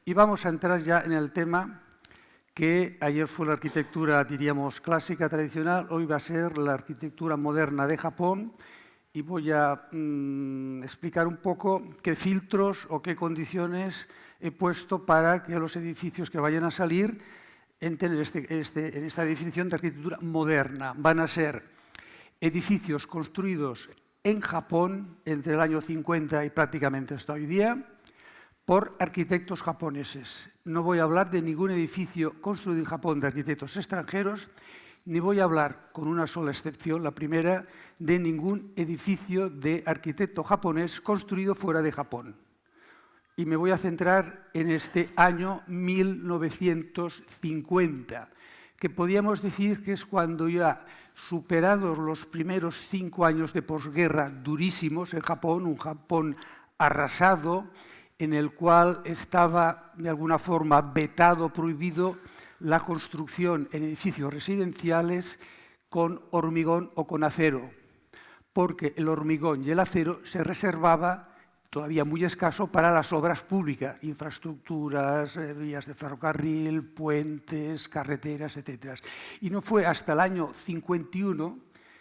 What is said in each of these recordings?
Y vamos a entrar ya en el tema que ayer fue la arquitectura, diríamos, clásica, tradicional, hoy va a ser la arquitectura moderna de Japón y voy a explicar un poco qué filtros o qué condiciones he puesto para que los edificios que vayan a salir entren en esta definición de arquitectura moderna. Van a ser edificios construidos en Japón entre el año 50 y prácticamente hasta hoy día, por arquitectos japoneses. No voy a hablar de ningún edificio construido en Japón de arquitectos extranjeros, ni voy a hablar, con una sola excepción, la primera, de ningún edificio de arquitecto japonés construido fuera de Japón. Y me voy a centrar en este año 1950, que podríamos decir que es cuando ya, superados los primeros 5 años de posguerra durísimos en Japón, un Japón arrasado, en el cual estaba de alguna forma vetado, prohibido la construcción en edificios residenciales con hormigón o con acero, porque el hormigón y el acero se reservaba, todavía muy escaso, para las obras públicas, infraestructuras, vías de ferrocarril, puentes, carreteras, etc. Y no fue hasta el año 51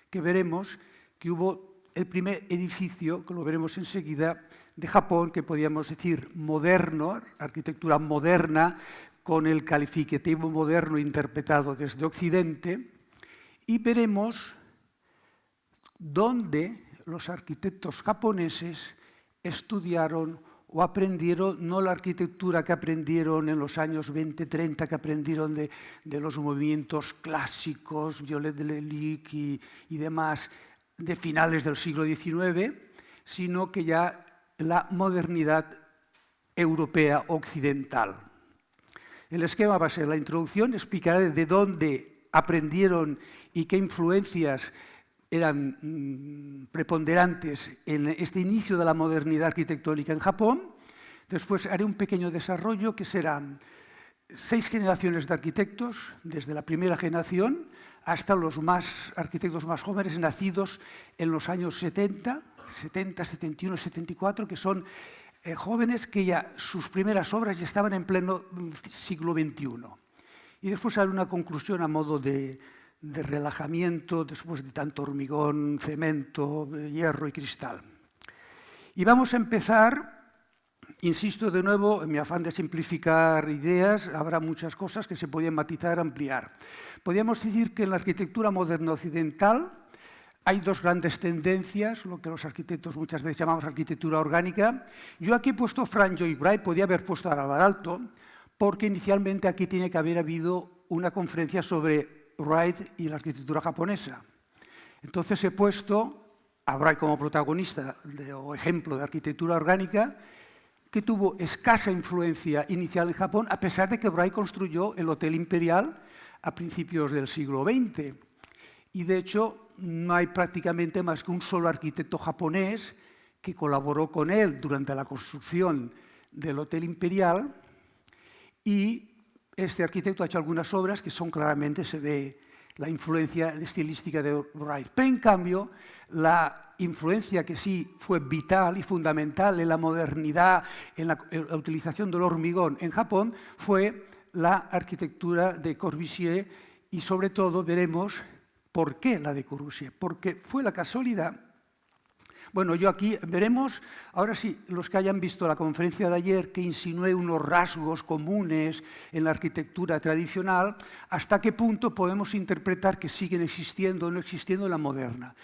que veremos que hubo el primer edificio, que lo veremos enseguida, de Japón, que podríamos decir moderno, arquitectura moderna, con el calificativo moderno interpretado desde Occidente, y veremos dónde los arquitectos japoneses estudiaron o aprendieron, no la arquitectura que aprendieron en los años 20-30, que aprendieron de los movimientos clásicos, Viollet de Lelique y demás, de finales del siglo XIX, sino que ya la modernidad europea occidental. El esquema va a ser la introducción, explicaré de dónde aprendieron y qué influencias eran preponderantes en este inicio de la modernidad arquitectónica en Japón. Después haré un pequeño desarrollo que serán 6 generaciones de arquitectos, desde la primera generación hasta los arquitectos más jóvenes nacidos en los años 70, 71, 74, que son jóvenes que ya sus primeras obras ya estaban en pleno siglo XXI. Y después haré una conclusión a modo de relajamiento después de tanto hormigón, cemento, hierro y cristal. Y vamos a empezar, insisto de nuevo, en mi afán de simplificar ideas, habrá muchas cosas que se podían matizar, ampliar. Podríamos decir que en la arquitectura moderna occidental hay 2 grandes tendencias, lo que los arquitectos muchas veces llamamos arquitectura orgánica. Yo aquí he puesto Frank Lloyd Wright, podía haber puesto a Alvaralto, porque inicialmente aquí tiene que haber habido una conferencia sobre Wright y la arquitectura japonesa. Entonces he puesto a Wright como protagonista o ejemplo de arquitectura orgánica, que tuvo escasa influencia inicial en Japón, a pesar de que Wright construyó el Hotel Imperial a principios del siglo XX. Y de hecho, no hay prácticamente más que un solo arquitecto japonés que colaboró con él durante la construcción del Hotel Imperial, y este arquitecto ha hecho algunas obras que son claramente, se ve la influencia estilística de Wright. Pero en cambio, la influencia que sí fue vital y fundamental en la modernidad, en la utilización del hormigón en Japón, fue la arquitectura de Corbusier, y sobre todo veremos ¿por qué la de Corbusier? Porque fue la casualidad. Bueno, yo aquí veremos, ahora sí, los que hayan visto la conferencia de ayer, que insinué unos rasgos comunes en la arquitectura tradicional, hasta qué punto podemos interpretar que siguen existiendo o no existiendo en la moderna.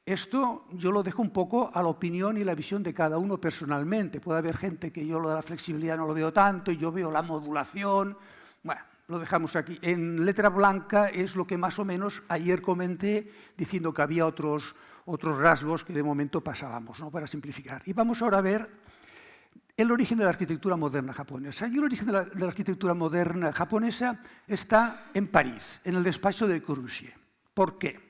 Esto yo lo dejo un poco a la opinión y la visión de cada uno personalmente. Puede haber gente que yo lo de la flexibilidad no lo veo tanto, y yo veo la modulación. Bueno, lo dejamos aquí. En letra blanca es lo que más o menos ayer comenté, diciendo que había otros rasgos que de momento pasábamos, ¿no?, para simplificar. Y vamos ahora a ver el origen de la arquitectura moderna japonesa. Y el origen de la arquitectura moderna japonesa está en París, en el despacho de Corbusier. ¿Por qué?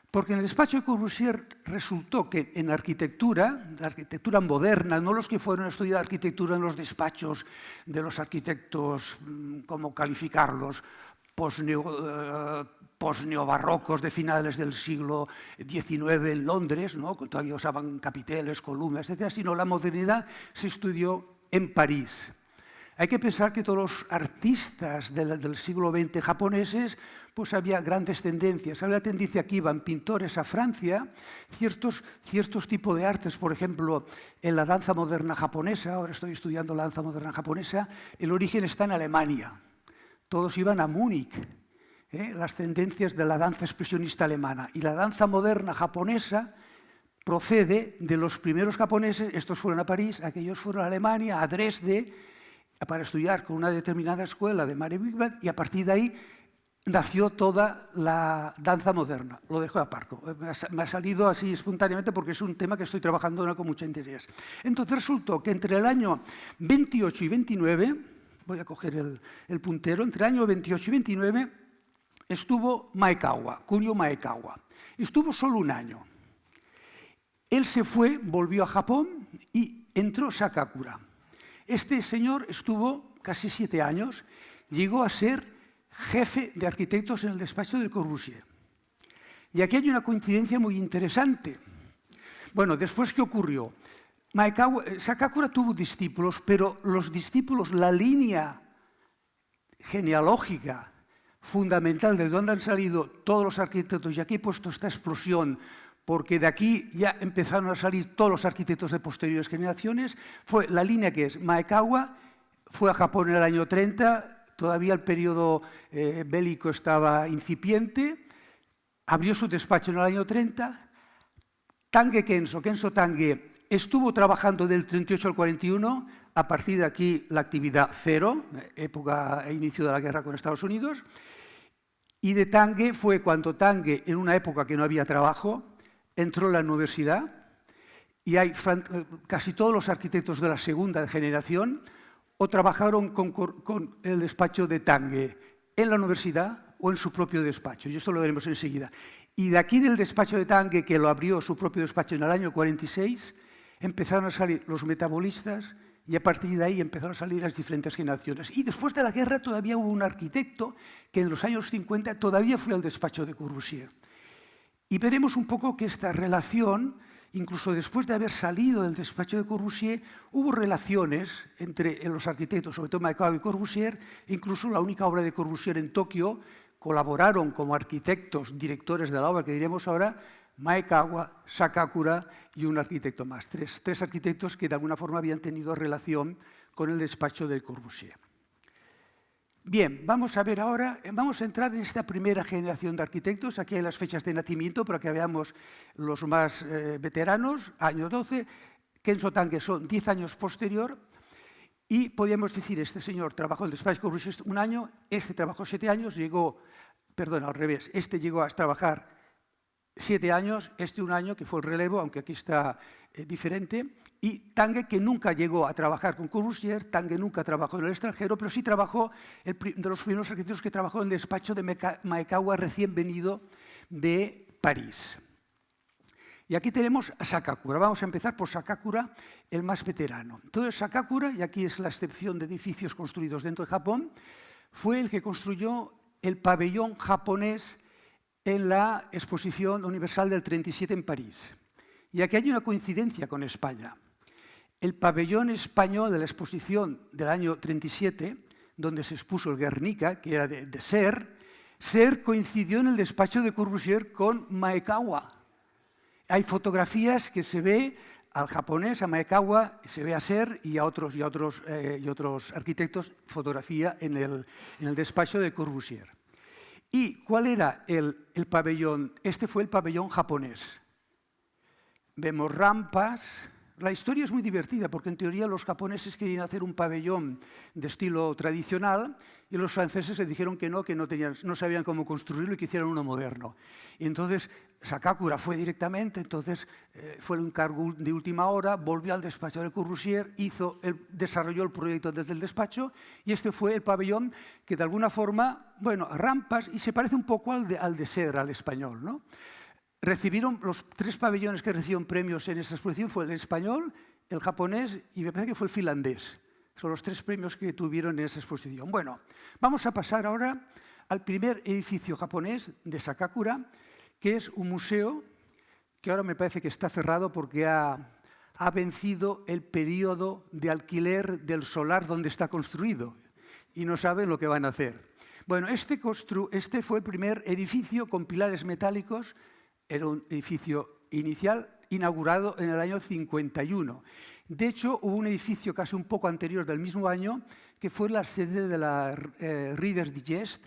Porque en el despacho de Corbusier resultó que en arquitectura, la arquitectura moderna, no los que fueron a estudiar arquitectura en los despachos de los arquitectos, ¿cómo calificarlos?, posneobarrocos de finales del siglo XIX en Londres, ¿no?, que todavía usaban capiteles, columnas, etc., sino la modernidad se estudió en París. Hay que pensar que todos los artistas del siglo XX japoneses, pues había grandes tendencias. Había la tendencia que iban pintores a Francia, ciertos tipos de artes, por ejemplo, en la danza moderna japonesa, ahora estoy estudiando la danza moderna japonesa, el origen está en Alemania. Todos iban a Múnich, las tendencias de la danza expresionista alemana. Y la danza moderna japonesa procede de los primeros japoneses, estos fueron a París, aquellos fueron a Alemania, a Dresde, para estudiar con una determinada escuela de Mare Wigman, y a partir de ahí nació toda la danza moderna. Lo dejo aparte. Me ha salido así espontáneamente porque es un tema que estoy trabajando ahora con mucho interés. Entonces resultó que entre el año 28 y 29, voy a coger el puntero, entre el año 28 y 29 estuvo Maekawa, Kunio Maekawa. Estuvo solo un año. Él se fue, volvió a Japón y entró Sakakura. Este señor estuvo casi 7 años, llegó a ser jefe de arquitectos en el despacho de Corbusier. Y aquí hay una coincidencia muy interesante. Bueno, después, ¿qué ocurrió? Sakakura tuvo discípulos, pero los discípulos, la línea genealógica fundamental de donde han salido todos los arquitectos, y aquí he puesto esta explosión, porque de aquí ya empezaron a salir todos los arquitectos de posteriores generaciones, fue la línea que es Maekawa, fue a Japón en el año 30, todavía el periodo bélico estaba incipiente, abrió su despacho en el año 30, Tange Kenso Tange, estuvo trabajando del 38 al 41, a partir de aquí la actividad cero, época e inicio de la guerra con Estados Unidos, y de Tange fue cuando Tange, en una época que no había trabajo, entró en la universidad y hay casi todos los arquitectos de la segunda generación o trabajaron con el despacho de Tange en la universidad o en su propio despacho, y esto lo veremos enseguida. Y de aquí del despacho de Tange, que lo abrió su propio despacho en el año 46, empezaron a salir los metabolistas y a partir de ahí empezaron a salir las diferentes generaciones. Y después de la guerra todavía hubo un arquitecto que en los años 50 todavía fue al despacho de Corbusier. Y veremos un poco que esta relación, incluso después de haber salido del despacho de Corbusier, hubo relaciones entre los arquitectos, sobre todo Maekawa y Corbusier, e incluso la única obra de Corbusier en Tokio, colaboraron como arquitectos, directores de la obra, que diremos ahora, Maekawa, Sakakura y un arquitecto más. Tres arquitectos que de alguna forma habían tenido relación con el despacho de Corbusier. Bien, vamos a ver ahora, vamos a entrar en esta primera generación de arquitectos. Aquí hay las fechas de nacimiento para que veamos los más veteranos. Año 12, Kenso Tange son 10 años posterior. Y podríamos decir, este señor trabajó en el despacho de Corbusier un año, este trabajó 7 años, al revés, este llegó a trabajar 7 años, este un año, que fue el relevo, aunque aquí está diferente, y Tange, que nunca llegó a trabajar con Corbusier, Tange nunca trabajó en el extranjero, pero sí trabajó, de los primeros arquitectos que trabajó en el despacho de Maekawa, recién venido de París. Y aquí tenemos a Sakakura. Vamos a empezar por Sakakura, el más veterano. Entonces, Sakakura, y aquí es la excepción de edificios construidos dentro de Japón, fue el que construyó el pabellón japonés en la Exposición Universal del 37 en París. Y aquí hay una coincidencia con España. El pabellón español de la exposición del año 37, donde se expuso el Guernica, que era de Ser coincidió en el despacho de Corbusier con Maekawa. Hay fotografías que se ve al japonés, a Maekawa, se ve a Ser y a otros arquitectos, fotografía en el despacho de Corbusier. ¿Y cuál era el pabellón? Este fue el pabellón japonés. Vemos rampas. La historia es muy divertida porque en teoría los japoneses querían hacer un pabellón de estilo tradicional y los franceses le dijeron que no sabían cómo construirlo y que hicieran uno moderno. Y entonces Sakakura fue directamente, entonces fue el encargo de última hora, volvió al despacho de Corbusier, desarrolló el proyecto desde el despacho y este fue el pabellón que de alguna forma, bueno, rampas, y se parece un poco al de Ser, al español, ¿no? Recibieron los 3 pabellones que recibieron premios en esta exposición, fue el español, el japonés y me parece que fue el finlandés. Son los 3 premios que tuvieron en esa exposición. Bueno, vamos a pasar ahora al primer edificio japonés de Sakakura, que es un museo que ahora me parece que está cerrado porque ha ha vencido el periodo de alquiler del solar donde está construido y no saben lo que van a hacer. Bueno, este fue el primer edificio con pilares metálicos, era un edificio inicial inaugurado en el año 51. De hecho, hubo un edificio casi un poco anterior del mismo año que fue la sede de la Reader's Digest,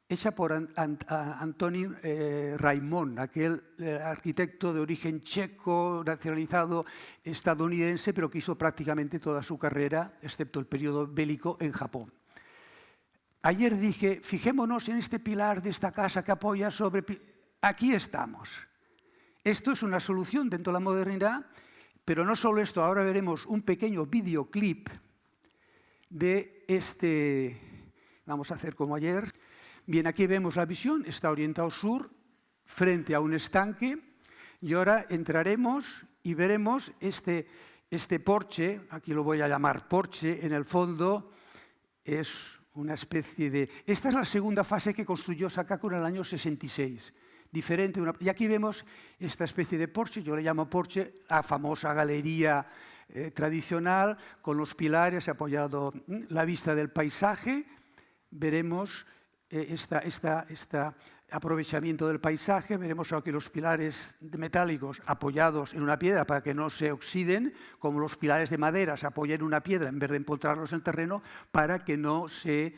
hecha por Antonín Raimond, aquel arquitecto de origen checo, nacionalizado estadounidense, pero que hizo prácticamente toda su carrera, excepto el periodo bélico, en Japón. Ayer dije, fijémonos en este pilar de esta casa que apoya sobre... Aquí estamos. Esto es una solución dentro de la modernidad, pero no solo esto, ahora veremos un pequeño videoclip de este... Vamos a hacer como ayer. Bien, aquí vemos la visión, está orientado sur, frente a un estanque, y ahora entraremos y veremos este porche, aquí lo voy a llamar porche, en el fondo es una especie de... Esta es la segunda fase que construyó Sakako en el año 66. Diferente, y aquí vemos esta especie de porche, yo le llamo porche, la famosa galería tradicional, con los pilares apoyado la vista del paisaje. Veremos este aprovechamiento del paisaje, veremos aquí los pilares metálicos apoyados en una piedra para que no se oxiden, como los pilares de madera se apoyan en una piedra en vez de empotrarlos en el terreno para que no se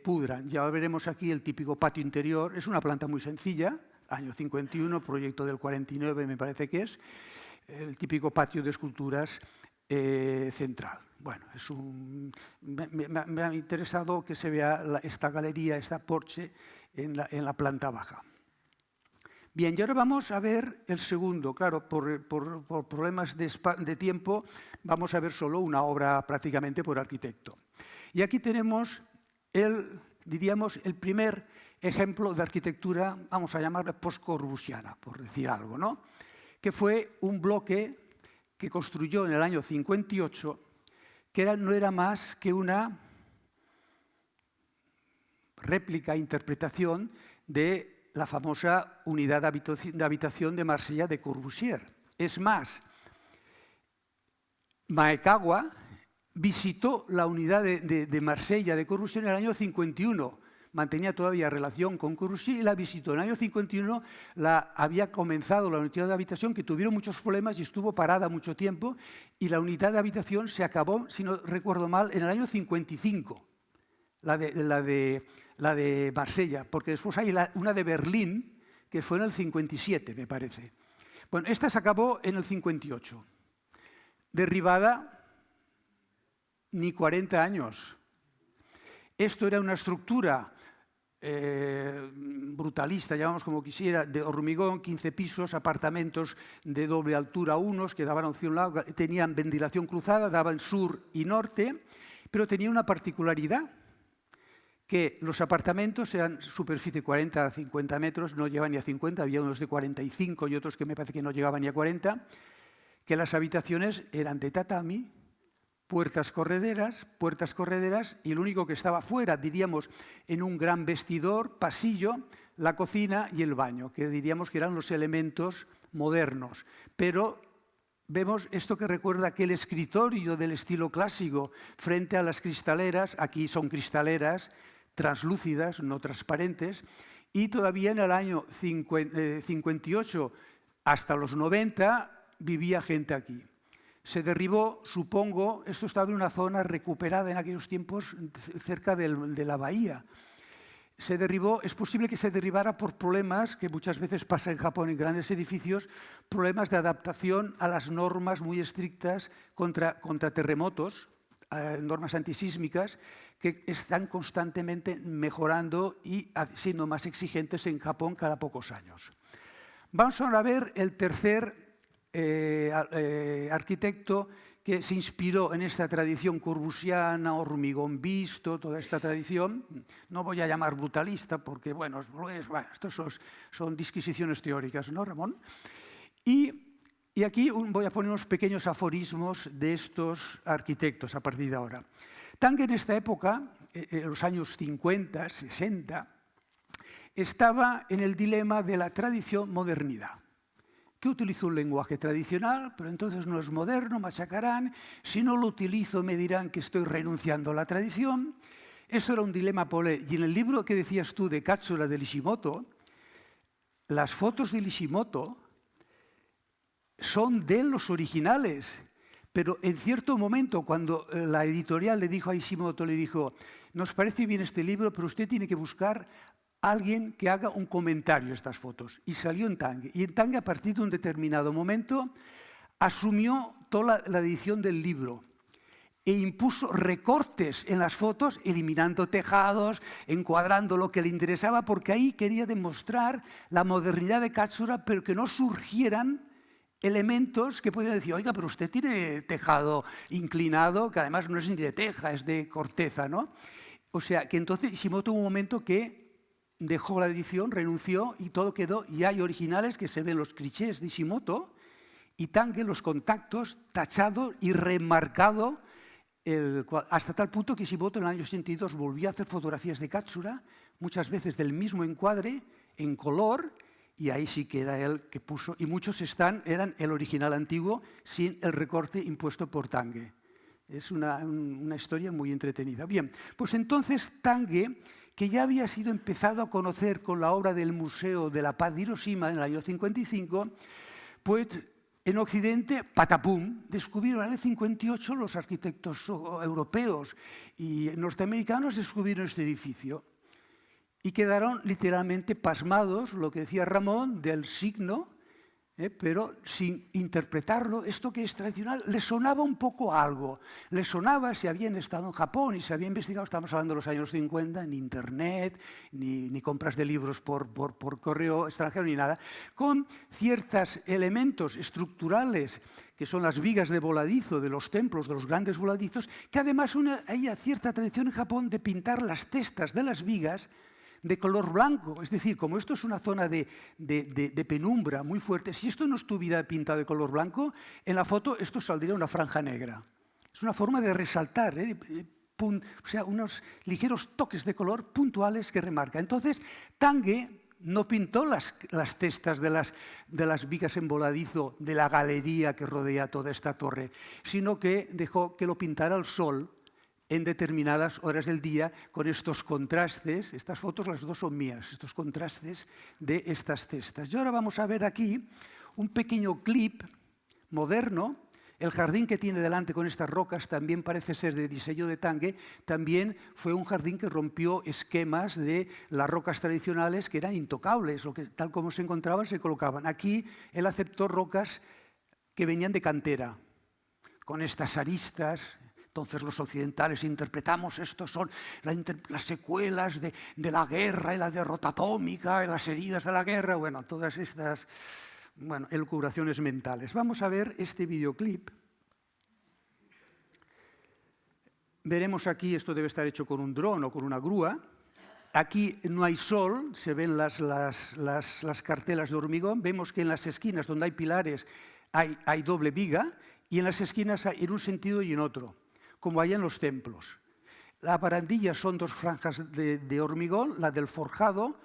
pudran. Ya veremos aquí el típico patio interior, es una planta muy sencilla, año 51, proyecto del 49 me parece que es, el típico patio de esculturas central. Bueno, me ha interesado que se vea esta galería, esta porche en la planta baja. Bien, y ahora vamos a ver el segundo. Claro, por problemas de tiempo vamos a ver solo una obra prácticamente por arquitecto. Y aquí tenemos diríamos, el primer ejemplo de arquitectura, vamos a llamarla post-corbusiana, por decir algo, ¿no? Que fue un bloque que construyó en el año 58, que no era más que una réplica, interpretación de la famosa unidad de habitación de Marsella de Corbusier. Es más, Maekawa visitó la unidad de Marsella de Corbusier en el año 51, mantenía todavía relación con Corbusier y la visitó. En el año 51 había comenzado la unidad de habitación, que tuvieron muchos problemas y estuvo parada mucho tiempo, y la unidad de habitación se acabó, si no recuerdo mal, en el año 55, la de Marsella, porque después hay una de Berlín, que fue en el 57, me parece. Bueno, esta se acabó en el 58. Derribada ni 40 años. Esto era una estructura brutalista, llamamos como quisiera, de hormigón, 15 pisos, apartamentos de doble altura, unos que daban hacia un lado, tenían ventilación cruzada, daban sur y norte, pero tenía una particularidad, que los apartamentos eran superficie 40 a 50 metros, no llegaban ni a 50, había unos de 45 y otros que me parece que no llegaban ni a 40, que las habitaciones eran de tatami, puertas correderas, y lo único que estaba fuera, diríamos, en un gran vestidor, pasillo, la cocina y el baño, que diríamos que eran los elementos modernos. Pero vemos esto que recuerda aquel escritorio del estilo clásico frente a las cristaleras, aquí son cristaleras translúcidas, no transparentes, y todavía en el año 58 hasta los 90 vivía gente aquí. Se derribó, supongo, esto estaba en una zona recuperada en aquellos tiempos cerca de la bahía. Se derribó, es posible que se derribara por problemas que muchas veces pasa en Japón en grandes edificios, problemas de adaptación a las normas muy estrictas contra terremotos, normas antisísmicas, que están constantemente mejorando y siendo más exigentes en Japón cada pocos años. Vamos ahora a ver el tercer arquitecto que se inspiró en esta tradición corbusiana, hormigón visto, toda esta tradición. No voy a llamar brutalista porque, bueno, estos son disquisiciones teóricas, ¿no, Ramón? Y aquí voy a poner unos pequeños aforismos de estos arquitectos a partir de ahora. Tange en esta época, en los años 50, 60, estaba en el dilema de la tradición-modernidad. que utilizo un lenguaje tradicional, pero entonces no es moderno, machacarán. Si no lo utilizo, me dirán que estoy renunciando a la tradición. Eso era un dilema Polé. Y en el libro que decías tú de Katsura de Ishimoto, las fotos de Ishimoto son de los originales. Pero en cierto momento, cuando la editorial le dijo a Ishimoto, le dijo, nos parece bien este libro, pero usted tiene que buscar a alguien que haga un comentario a estas fotos. Y salió en Tange. Y en Tange, a partir de un determinado momento, asumió toda la edición del libro e impuso recortes en las fotos, eliminando tejados, encuadrando lo que le interesaba, porque ahí quería demostrar la modernidad de Katsura, pero que no surgieran elementos que podían decir, oiga, pero usted tiene tejado inclinado, que además no es ni de teja, es de corteza, ¿no? O sea, que entonces Ishimoto hubo un momento que dejó la edición, renunció y todo quedó, y hay originales que se ven los clichés de Ishimoto y Tange, los contactos, tachado y remarcado, hasta tal punto que Ishimoto en el año 82 volvió a hacer fotografías de Katsura, muchas veces del mismo encuadre, en color, y ahí sí que era él que puso, y muchos eran el original antiguo sin el recorte impuesto por Tange. Es una historia muy entretenida. Bien, pues entonces Tange, que ya había sido empezado a conocer con la obra del Museo de la Paz de Hiroshima en el año 55, pues en Occidente, patapum, descubrieron en el 58 los arquitectos europeos y norteamericanos descubrieron este edificio. Y quedaron literalmente pasmados, lo que decía Ramón, del signo, pero sin interpretarlo. Esto que es tradicional les sonaba un poco a algo. Les sonaba si habían estado en Japón y se había investigado, estamos hablando de los años 50, ni internet, ni compras de libros por correo extranjero, ni nada, con ciertos elementos estructurales que son las vigas de voladizo de los templos, de los grandes voladizos, que además hay cierta tradición en Japón de pintar las testas de las vigas de color blanco. Es decir, como esto es una zona de penumbra muy fuerte, si esto no estuviera pintado de color blanco, en la foto esto saldría una franja negra. Es una forma de resaltar, o sea, unos ligeros toques de color puntuales que remarca. Entonces, Tange no pintó las testas de las vigas en voladizo de la galería que rodea toda esta torre, sino que dejó que lo pintara el sol en determinadas horas del día con estos contrastes. Estas fotos, las dos son mías, estos contrastes de estas testas. Y ahora vamos a ver aquí un pequeño clip moderno. El jardín que tiene delante con estas rocas también parece ser de diseño de Tange. También fue un jardín que rompió esquemas de las rocas tradicionales que eran intocables, o que tal como se encontraban se colocaban. Aquí él aceptó rocas que venían de cantera, con estas aristas. Entonces los occidentales interpretamos esto son las secuelas de la guerra y la derrota atómica y las heridas de la guerra, bueno, todas estas elucubraciones mentales. Vamos a ver este videoclip. Veremos aquí, esto debe estar hecho con un dron o con una grúa. Aquí no hay sol, se ven las cartelas de hormigón. Vemos que en las esquinas donde hay pilares hay doble viga y en las esquinas hay en un sentido y en otro, como hay en los templos. La barandilla son dos franjas de hormigón, la del forjado,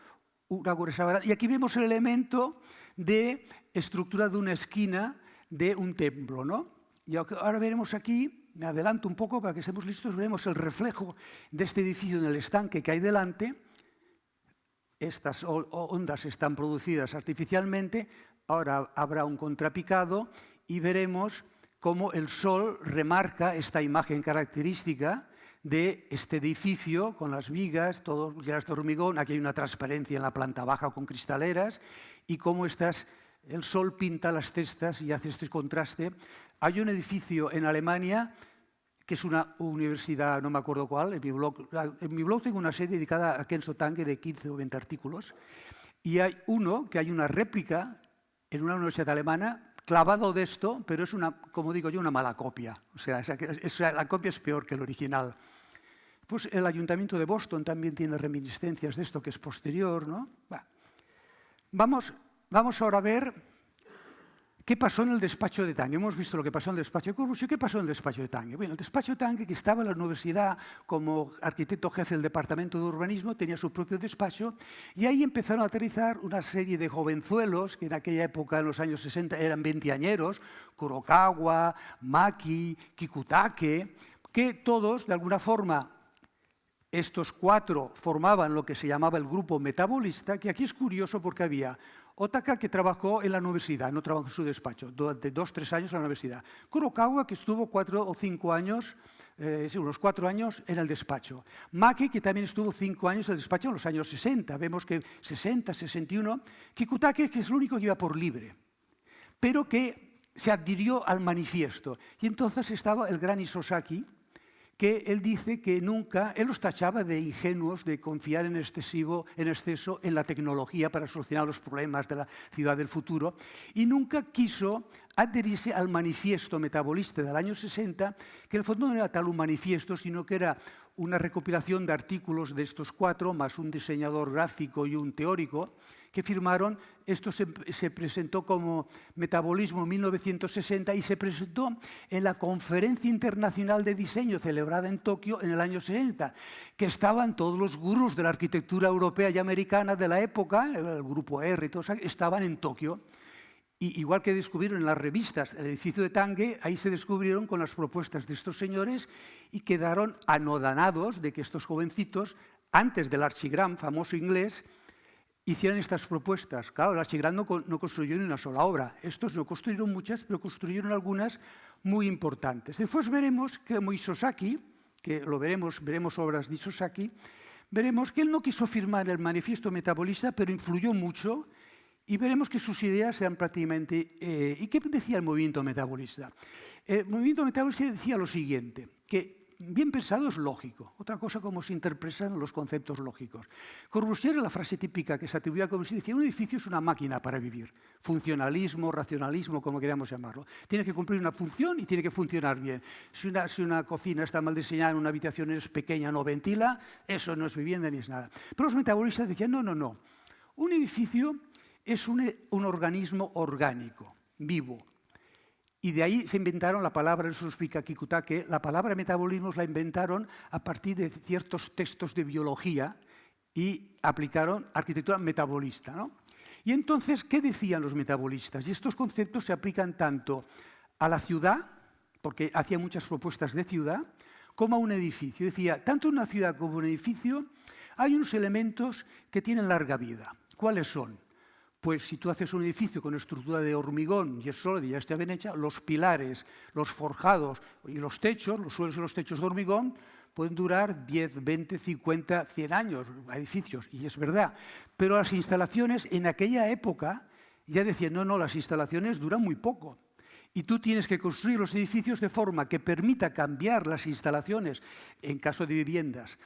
una gruesa. Y aquí vemos el elemento de estructura de una esquina de un templo, ¿no? Y ahora veremos aquí, me adelanto un poco para que estemos listos, veremos el reflejo de este edificio en el estanque que hay delante. Estas ondas están producidas artificialmente, ahora habrá un contrapicado y veremos cómo el sol remarca esta imagen característica de este edificio con las vigas, todo de hormigón. Aquí hay una transparencia en la planta baja con cristaleras y cómo el sol pinta las testas y hace este contraste. Hay un edificio en Alemania que es una universidad, no me acuerdo cuál, en mi blog tengo una serie dedicada a Kenzo Tange de 15 o 20 artículos, y hay hay una réplica en una universidad alemana clavado de esto, pero es como digo yo, una mala copia. O sea, la copia es peor que el original. Pues el Ayuntamiento de Boston también tiene reminiscencias de esto que es posterior, ¿no? Vamos ahora a ver ¿Qué pasó en el despacho de Tange? Hemos visto lo que pasó en el despacho de Corbusier. ¿Qué pasó en el despacho de Tange? Bueno, el despacho de Tange, que estaba en la universidad como arquitecto jefe del departamento de urbanismo, tenía su propio despacho y ahí empezaron a aterrizar una serie de jovenzuelos que en aquella época, en los años 60, eran veinteañeros, Kurokawa, Maki, Kikutake, que todos, de alguna forma, estos cuatro formaban lo que se llamaba el grupo metabolista, que aquí es curioso porque había Otaka, que trabajó en la universidad, no trabajó en su despacho, durante 2 o 3 años en la universidad. Kurokawa, que estuvo 4 o 5 años, unos 4 años en el despacho. Maki, que también estuvo 5 años en el despacho en los años 60, vemos que 60, 61. Kikutake, que es el único que iba por libre, pero que se adhirió al manifiesto. Y entonces estaba el gran Isozaki, que él dice que nunca, él los tachaba de ingenuos, de confiar en exceso en la tecnología para solucionar los problemas de la ciudad del futuro, y nunca quiso adherirse al manifiesto metabolista del año 60, que en el fondo no era tal un manifiesto, sino que era una recopilación de artículos de estos cuatro, más un diseñador gráfico y un teórico, que firmaron. Esto se presentó como Metabolismo 1960 y se presentó en la Conferencia Internacional de Diseño celebrada en Tokio en el año 60, que estaban todos los gurús de la arquitectura europea y americana de la época, el grupo R y todos, estaban en Tokio. Y igual que descubrieron en las revistas el edificio de Tange, ahí se descubrieron con las propuestas de estos señores y quedaron anodanados de que estos jovencitos, antes del Archigram, famoso inglés, hicieron estas propuestas. Claro, el Archigram no construyó ni una sola obra. Estos no construyeron muchas, pero construyeron algunas muy importantes. Después veremos que Isozaki, que lo veremos obras de Isozaki, veremos que él no quiso firmar el manifiesto metabolista, pero influyó mucho, y veremos que sus ideas eran prácticamente... ¿Y qué decía el movimiento metabolista? El movimiento metabolista decía lo siguiente, que bien pensado es lógico. Otra cosa, cómo se interpretan los conceptos lógicos. Corbusier, la frase típica que se atribuía a Corbusier, decía: un edificio es una máquina para vivir. Funcionalismo, racionalismo, como queramos llamarlo. Tiene que cumplir una función y tiene que funcionar bien. Si una cocina está mal diseñada, una habitación es pequeña, no ventila, eso no es vivienda ni es nada. Pero los metabolistas decían: no, no, no. Un edificio es un organismo orgánico, vivo. Y de ahí se inventaron la palabra, eso lo explica Kikutake, la palabra metabolismo la inventaron a partir de ciertos textos de biología y aplicaron arquitectura metabolista, ¿no? Y entonces, ¿qué decían los metabolistas? Y estos conceptos se aplican tanto a la ciudad, porque hacía muchas propuestas de ciudad, como a un edificio. Decía, tanto en una ciudad como en un edificio hay unos elementos que tienen larga vida. ¿Cuáles son? Pues si tú haces un edificio con estructura de hormigón y es sólido y ya está bien hecha, los pilares, los forjados y los techos, los suelos y los techos de hormigón, pueden durar 10, 20, 50, 100 años, edificios, y es verdad. Pero las instalaciones en aquella época ya decían, no, no, las instalaciones duran muy poco. Y tú tienes que construir los edificios de forma que permita cambiar las instalaciones, en caso de viviendas,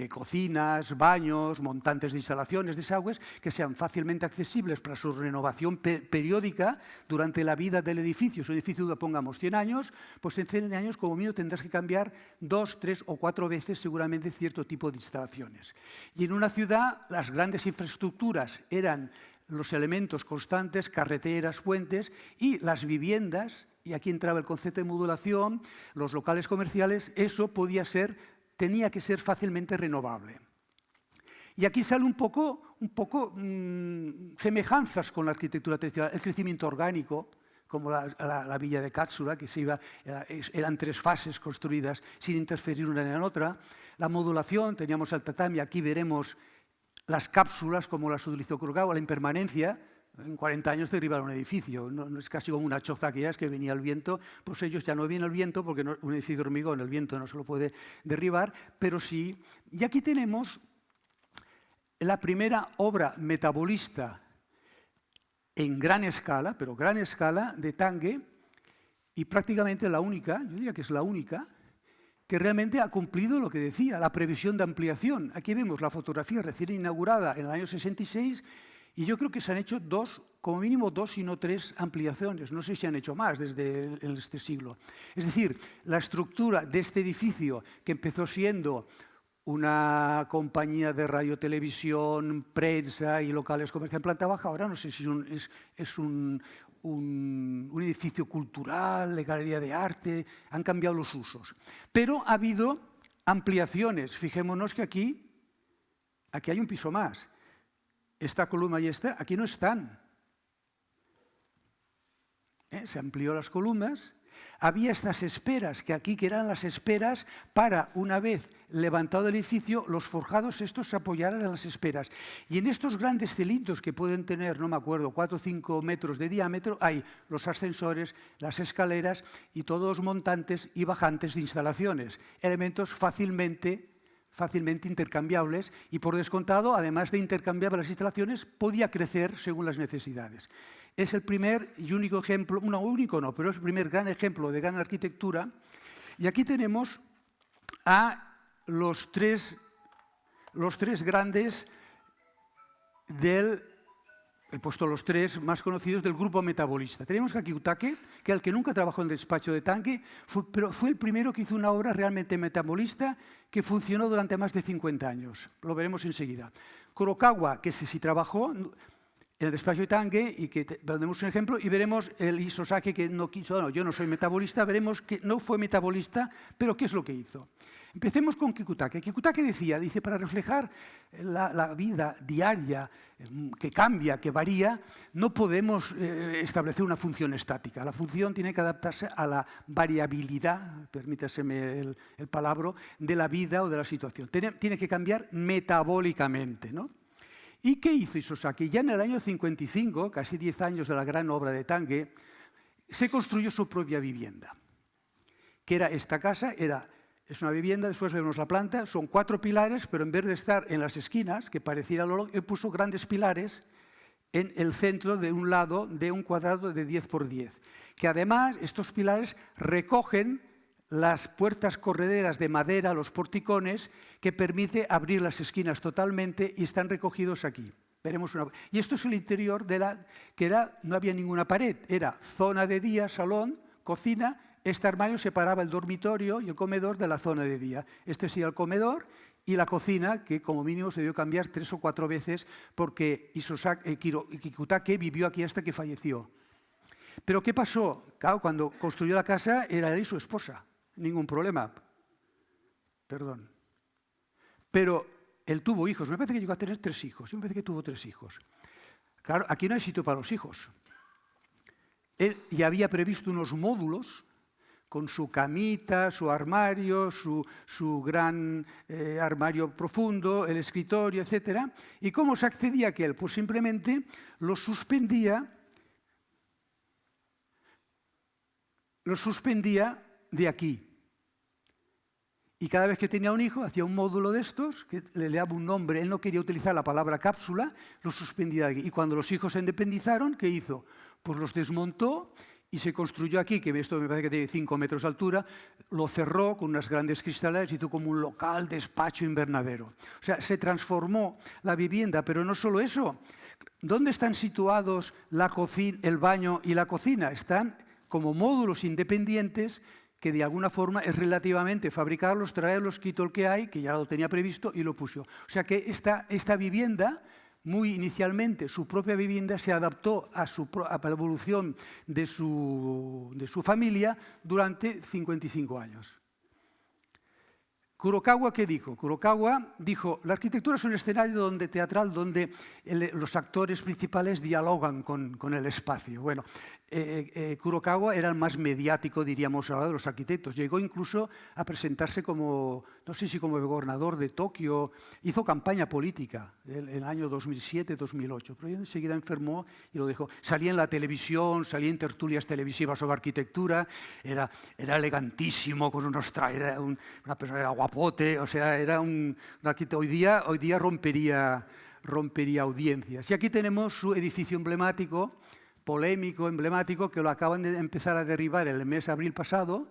cocinas, baños, montantes de instalaciones, desagües, que sean fácilmente accesibles para su renovación periódica durante la vida del edificio. Si un edificio, pongamos 100 años, pues en 100 años como mínimo tendrás que cambiar 2, 3 o 4 veces seguramente cierto tipo de instalaciones. Y en una ciudad las grandes infraestructuras eran los elementos constantes, carreteras, puentes, y las viviendas, y aquí entraba el concepto de modulación, los locales comerciales, eso tenía que ser fácilmente renovable. Y aquí sale un poco semejanzas con la arquitectura tradicional, el crecimiento orgánico, como la villa de Katsura, que eran 3 fases construidas sin interferir una en la otra. La modulación, teníamos el tatami, aquí veremos las cápsulas, como las utilizó Kurokawa, la impermanencia. En 40 años derribaron un edificio, no es casi como una choza que ya es que venía el viento, pues ellos ya no viene el viento, porque un edificio de hormigón, el viento no se lo puede derribar, pero sí. Y aquí tenemos la primera obra metabolista en gran escala, pero gran escala, de Tange, y prácticamente la única, yo diría que es la única, que realmente ha cumplido lo que decía, la previsión de ampliación. Aquí vemos la fotografía recién inaugurada en el año 66, y yo creo que se han hecho como mínimo 2, si no 3 ampliaciones. No sé si han hecho más desde este siglo. Es decir, la estructura de este edificio, que empezó siendo una compañía de radiotelevisión, prensa y locales comerciales en planta baja, ahora no sé si es un un edificio cultural, de galería de arte, han cambiado los usos. Pero ha habido ampliaciones. Fijémonos que aquí hay un piso más. Esta columna y esta, aquí no están. Se amplió las columnas. Había estas esperas, que aquí que eran las esperas para, una vez levantado el edificio, los forjados estos se apoyaran en las esperas. Y en estos grandes celitos que pueden tener, no me acuerdo, 4 o 5 metros de diámetro, hay los ascensores, las escaleras y todos los montantes y bajantes de instalaciones, elementos fácilmente intercambiables y, por descontado, además de intercambiar las instalaciones, podía crecer según las necesidades. Es el primer y único ejemplo, no único no, pero es el primer gran ejemplo de gran arquitectura. Y aquí tenemos a los tres grandes he puesto los tres más conocidos del grupo metabolista. Tenemos a Kiyotake, que el que nunca trabajó en el despacho de Tange, pero fue el primero que hizo una obra realmente metabolista que funcionó durante más de 50 años. Lo veremos enseguida. Kurokawa, que sí trabajó en el despacho de Tange, y que tenemos un ejemplo, y veremos el Isozaki, que no quiso, no, yo no soy metabolista, veremos que no fue metabolista, pero ¿qué es lo que hizo? Empecemos con Kiyotake. Kiyotake dice, para reflejar la vida diaria, que cambia, que varía, no podemos establecer una función estática. La función tiene que adaptarse a la variabilidad, permítaseme el palabra, de la vida o de la situación. Tiene que cambiar metabólicamente, ¿no? ¿Y qué hizo Isozaki? Ya en el año 55, casi 10 años de la gran obra de Tange, se construyó su propia vivienda, que era esta casa, es una vivienda, después vemos la planta, son 4 pilares, pero en vez de estar en las esquinas, que pareciera lo él puso grandes pilares en el centro de un lado de un cuadrado de 10 por 10, que además estos pilares recogen las puertas correderas de madera, los porticones, que permite abrir las esquinas totalmente y están recogidos aquí. Veremos y esto es el interior no había ninguna pared, era zona de día, salón, cocina. Este armario separaba el dormitorio y el comedor de la zona de día. Este sería el comedor y la cocina, que como mínimo se debió cambiar 3 o 4 veces porque Kiyotake vivió aquí hasta que falleció. Pero ¿qué pasó? Claro, cuando construyó la casa era él y su esposa. Ningún problema. Perdón. Pero él tuvo hijos. Me parece que llegó a tener 3 hijos. Yo me parece que tuvo 3 hijos. Claro, aquí no hay sitio para los hijos. Él ya había previsto unos módulos con su camita, su armario, su gran armario profundo, el escritorio, etc. ¿Y cómo se accedía a aquel? Pues simplemente lo suspendía de aquí. Y cada vez que tenía un hijo, hacía un módulo de estos, que le daba un nombre. Él no quería utilizar la palabra cápsula, lo suspendía de aquí. Y cuando los hijos se independizaron, ¿qué hizo? Pues los desmontó y se construyó aquí, que esto me parece que tiene 5 metros de altura, lo cerró con unas grandes cristaleras, hizo como un local, despacho, invernadero. O sea, se transformó la vivienda, pero no solo eso. ¿Dónde están situados el baño y la cocina? Están como módulos independientes que de alguna forma es relativamente fabricarlos, traerlos, quito el que hay, que ya lo tenía previsto y lo puso. O sea que esta vivienda, muy inicialmente su propia vivienda, se adaptó a la evolución de su familia durante 55 años. Kurokawa, ¿qué dijo? Kurokawa dijo, la arquitectura es un escenario teatral donde los actores principales dialogan con el espacio. Bueno, Kurokawa era el más mediático, diríamos ahora, de los arquitectos. Llegó incluso a presentarse como, no sé si como gobernador de Tokio, hizo campaña política en el año 2007-2008, pero enseguida enfermó y lo dejó. Salía en la televisión, salía en tertulias televisivas sobre arquitectura, era elegantísimo, con unos trajes, una persona era guapote, o sea, era un arquitecto. Hoy día rompería audiencias. Y aquí tenemos su edificio emblemático, polémico, emblemático, que lo acaban de empezar a derribar el mes de abril pasado.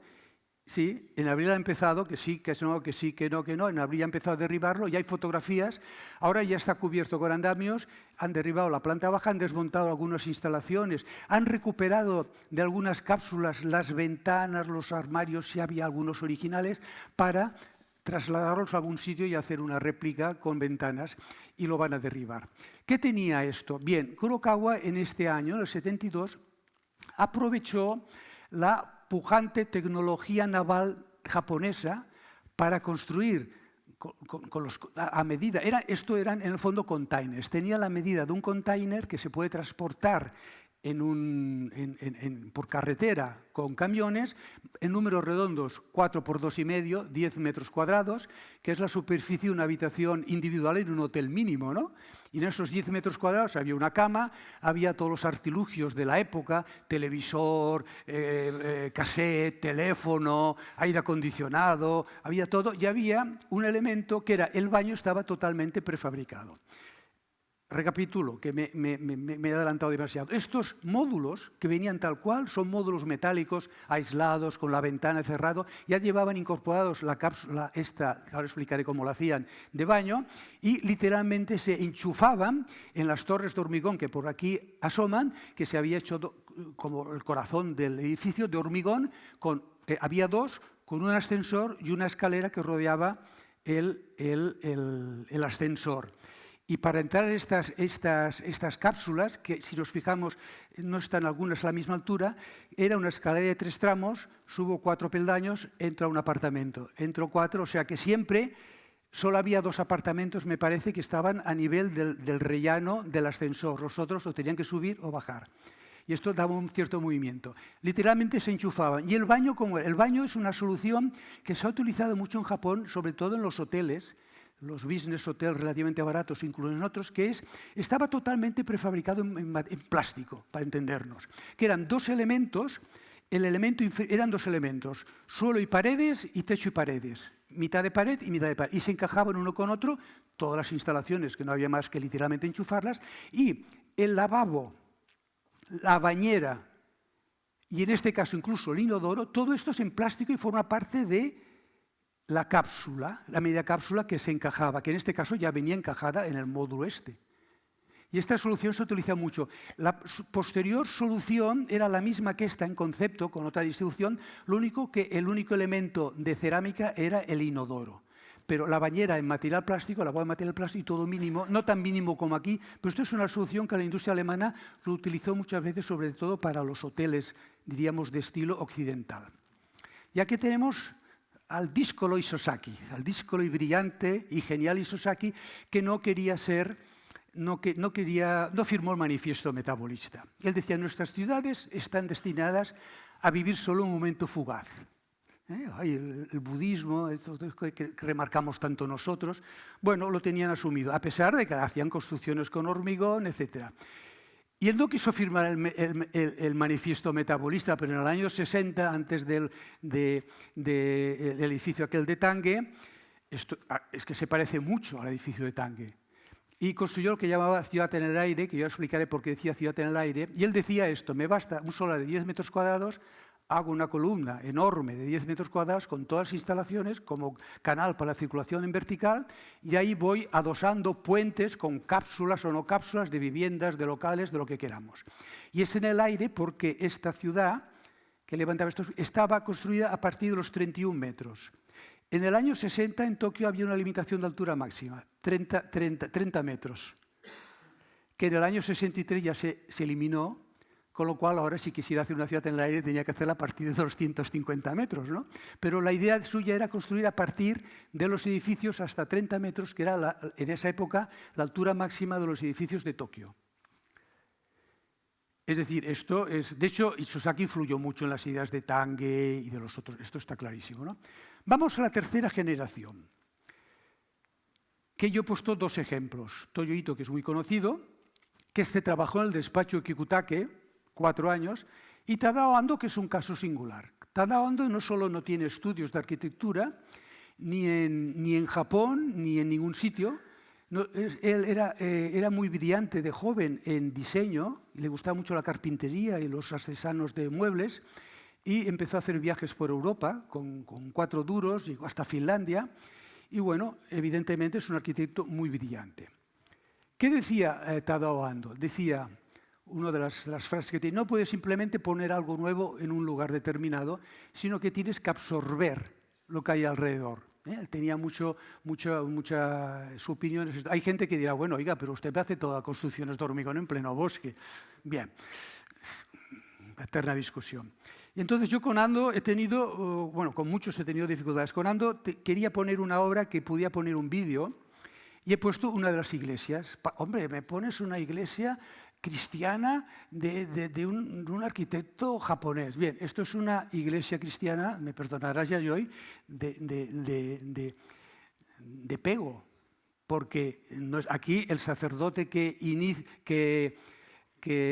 Sí, en abril ha empezado, que sí, que no, que sí, que no, en abril ha empezado a derribarlo, ya hay fotografías, ahora ya está cubierto con andamios, han derribado la planta baja, han desmontado algunas instalaciones, han recuperado de algunas cápsulas las ventanas, los armarios, si había algunos originales, para trasladarlos a algún sitio y hacer una réplica con ventanas, y lo van a derribar. ¿Qué tenía esto? Bien, Kurokawa en este año, en el 72, aprovechó la pujante tecnología naval japonesa para construir a medida. Esto eran en el fondo containers. Tenía la medida de un container que se puede transportar por carretera con camiones en números redondos, 4 por 2,5, 10 metros cuadrados, que es la superficie de una habitación individual en un hotel mínimo, ¿no? Y en esos 10 metros cuadrados había una cama, había todos los artilugios de la época, televisor, cassette, teléfono, aire acondicionado, había todo, y había un elemento que era el baño, estaba totalmente prefabricado. Recapitulo, que me he adelantado demasiado. Estos módulos, que venían tal cual, son módulos metálicos, aislados, con la ventana cerrada, ya llevaban incorporados la cápsula, ahora explicaré cómo la hacían, de baño, y literalmente se enchufaban en las torres de hormigón que por aquí asoman, que se había hecho como el corazón del edificio de hormigón, había dos, con un ascensor y una escalera que rodeaba el ascensor. Y para entrar en estas cápsulas, que si nos fijamos no están algunas a la misma altura, era una escalera de 3 tramos, subo 4 peldaños, entro a un apartamento. Entro 4, o sea que siempre solo había 2 apartamentos, me parece, que estaban a nivel del rellano del ascensor. Los otros lo tenían que subir o bajar. Y esto daba un cierto movimiento. Literalmente se enchufaban. Y el baño, el baño es una solución que se ha utilizado mucho en Japón, sobre todo en los hoteles, los business hotels relativamente baratos, incluso en otros, estaba totalmente prefabricado en plástico, para entendernos, que eran 2 elementos, eran 2 elementos, suelo y paredes y techo y paredes, mitad de pared y mitad de pared, y se encajaban uno con otro, todas las instalaciones, que no había más que literalmente enchufarlas, y el lavabo, la bañera, y en este caso incluso el inodoro, todo esto es en plástico y forma parte de la cápsula, la media cápsula que se encajaba, que en este caso ya venía encajada en el módulo este. Y esta solución se utiliza mucho. La posterior solución era la misma que esta en concepto, con otra distribución, lo único que el único elemento de cerámica era el inodoro. Pero la bañera en material plástico, la boda en material plástico y todo mínimo, no tan mínimo como aquí, pero esto es una solución que la industria alemana lo utilizó muchas veces, sobre todo para los hoteles, diríamos, de estilo occidental. Y aquí tenemos al díscolo Isozaki, al díscolo y brillante y genial Isozaki, que no firmó el manifiesto metabolista. Él decía, nuestras ciudades están destinadas a vivir solo un momento fugaz. El budismo, esto que remarcamos tanto nosotros, bueno, lo tenían asumido, a pesar de que hacían construcciones con hormigón, etc. Y él no quiso firmar el manifiesto metabolista, pero en el año 60, antes del edificio aquel de Tange, es que se parece mucho al edificio de Tange, y construyó lo que llamaba ciudad en el aire, que yo explicaré por qué decía ciudad en el aire, y él decía esto, me basta un solar de 10 metros cuadrados, hago una columna enorme de 10 metros cuadrados con todas las instalaciones como canal para la circulación en vertical y ahí voy adosando puentes con cápsulas o no cápsulas de viviendas, de locales, de lo que queramos. Y es en el aire porque esta ciudad que levantaba estos estaba construida a partir de los 31 metros. En el año 60 en Tokio había una limitación de altura máxima, 30 metros, que en el año 63 ya se eliminó. Con lo cual, ahora si quisiera hacer una ciudad en el aire tenía que hacerla a partir de 250 metros, ¿no? Pero la idea suya era construir a partir de los edificios hasta 30 metros, que era en esa época la altura máxima de los edificios de Tokio. Es decir, esto es... De hecho, Isozaki influyó mucho en las ideas de Tange y de los otros. Esto está clarísimo, ¿no? Vamos a la tercera generación, que yo he puesto 2 ejemplos. Toyo Ito, que es muy conocido, que trabajó en el despacho de Kikutake, 4 años, y Tadao Ando, que es un caso singular. Tadao Ando no solo no tiene estudios de arquitectura, ni en Japón, ni en ningún sitio. No, él era muy brillante de joven en diseño, y le gustaba mucho la carpintería y los artesanos de muebles, y empezó a hacer viajes por Europa con 4 duros, llegó hasta Finlandia, y bueno, evidentemente es un arquitecto muy brillante. ¿Qué decía Tadao Ando? Decía... Una de las frases que tiene, no puedes simplemente poner algo nuevo en un lugar determinado, sino que tienes que absorber lo que hay alrededor. Él tenía muchas opiniones. Hay gente que dirá, bueno, oiga, pero usted hace todas construcciones de hormigón en pleno bosque. Bien, la eterna discusión. Y entonces yo con Ando he tenido, bueno, con muchos he tenido dificultades. Con Ando quería poner una obra que podía poner un vídeo y he puesto una de las iglesias. Hombre, me pones una iglesia cristiana de un arquitecto japonés. Bien, esto es una iglesia cristiana, me perdonarás Yayoi, de pego, porque aquí el sacerdote que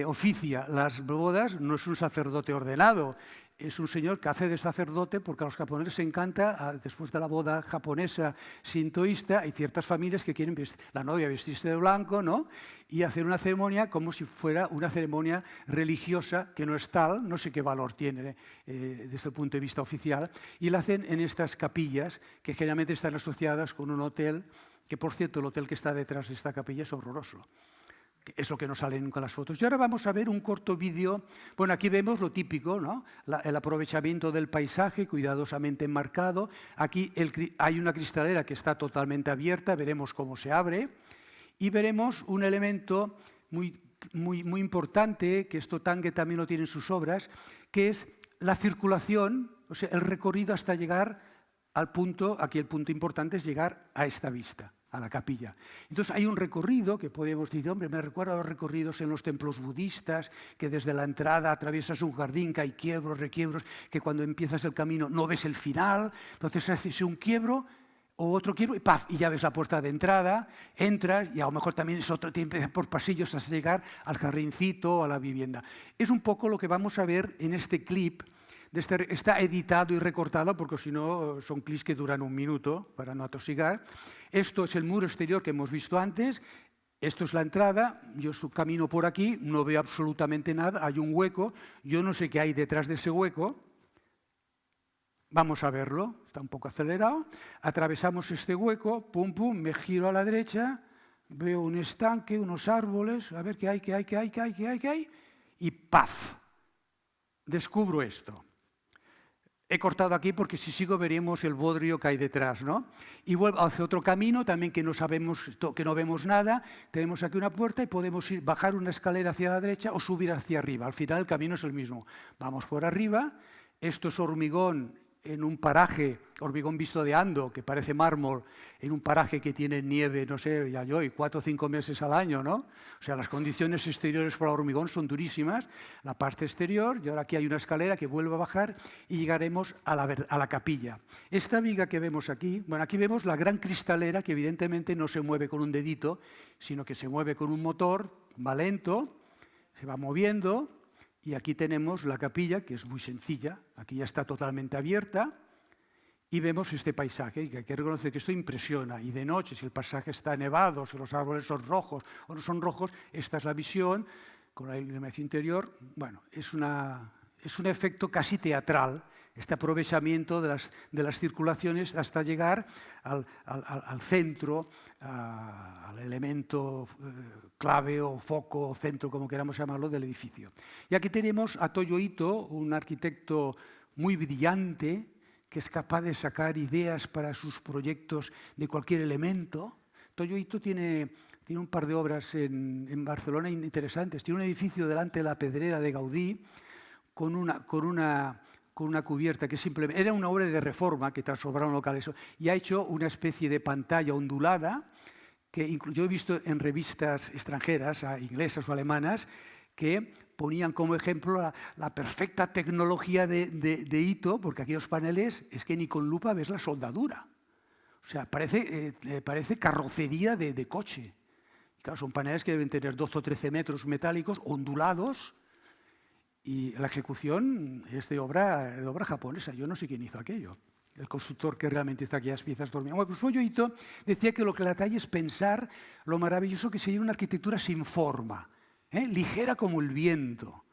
oficia las bodas no es un sacerdote ordenado, es un señor que hace de sacerdote porque a los japoneses les encanta, después de la boda japonesa sintoísta, hay ciertas familias que quieren la novia vestirse de blanco, ¿no? Y hacer una ceremonia como si fuera una ceremonia religiosa, que no es tal, no sé qué valor tiene desde el punto de vista oficial, y la hacen en estas capillas que generalmente están asociadas con un hotel, que por cierto el hotel que está detrás de esta capilla es horroroso. Es lo que no salen nunca las fotos. Y ahora vamos a ver un corto vídeo. Bueno, aquí vemos lo típico, ¿no? El aprovechamiento del paisaje, cuidadosamente enmarcado. Aquí hay una cristalera que está totalmente abierta, veremos cómo se abre. Y veremos un elemento muy importante, que esto Tange también lo tiene en sus obras, que es la circulación, o sea, el recorrido hasta llegar al punto, aquí el punto importante es llegar a esta vista, a la capilla. Entonces hay un recorrido que podemos decir, hombre, me recuerda a los recorridos en los templos budistas, que desde la entrada atraviesas un jardín, que hay quiebros, requiebros, que cuando empiezas el camino no ves el final, entonces haces un quiebro o otro quiebro y ¡paf! Y ya ves la puerta de entrada, entras y a lo mejor también es otro, te empiezas por pasillos hasta llegar al jardincito o a la vivienda. Es un poco lo que vamos a ver en este clip. Está editado y recortado porque si no son clips que duran un minuto para no atosigar. Esto es el muro exterior que hemos visto antes, esto es la entrada, yo camino por aquí, no veo absolutamente nada, hay un hueco, yo no sé qué hay detrás de ese hueco, vamos a verlo, está un poco acelerado, atravesamos este hueco, pum pum, me giro a la derecha, veo un estanque, unos árboles, a ver qué hay, y ¡paf! Descubro esto. He cortado aquí porque si sigo veríamos el bodrio que hay detrás, ¿no? Y vuelvo hacia otro camino también que no vemos nada. Tenemos aquí una puerta y podemos bajar una escalera hacia la derecha o subir hacia arriba. Al final el camino es el mismo. Vamos por arriba. Esto es hormigón en un paraje, hormigón visto de Ando, que parece mármol, en un paraje que tiene nieve, no sé, ya yo, 4 o 5 meses al año, ¿no? O sea, las condiciones exteriores para el hormigón son durísimas, la parte exterior, y ahora aquí hay una escalera que vuelve a bajar y llegaremos a la capilla. Esta viga que vemos aquí, bueno, aquí vemos la gran cristalera que evidentemente no se mueve con un dedito, sino que se mueve con un motor, va lento, se va moviendo. Y aquí tenemos la capilla, que es muy sencilla, aquí ya está totalmente abierta, y vemos este paisaje, y hay que reconocer que esto impresiona, y de noche, si el paisaje está nevado, si los árboles son rojos o no son rojos, esta es la visión, con la iluminación interior, bueno, es un efecto casi teatral, este aprovechamiento de las circulaciones hasta llegar al centro, al elemento clave o foco o centro, como queramos llamarlo, del edificio. Y aquí tenemos a Toyo Ito, un arquitecto muy brillante, que es capaz de sacar ideas para sus proyectos de cualquier elemento. Toyo Ito tiene un par de obras en Barcelona interesantes. Tiene un edificio delante de la Pedrera de Gaudí con una cubierta que simplemente era una obra de reforma que transformaron locales y ha hecho una especie de pantalla ondulada que yo he visto en revistas extranjeras, inglesas o alemanas, que ponían como ejemplo la perfecta tecnología de Ito, porque aquí los paneles es que ni con lupa ves la soldadura. O sea, parece carrocería de coche. Y claro, son paneles que deben tener 12 o 13 metros metálicos, ondulados, y la ejecución es de obra japonesa. Yo no sé quién hizo aquello. El constructor que realmente hizo aquellas piezas dormidas. Bueno, pues Toyo Ito decía que lo que le atañe es pensar lo maravilloso que sería una arquitectura sin forma, ligera como el viento.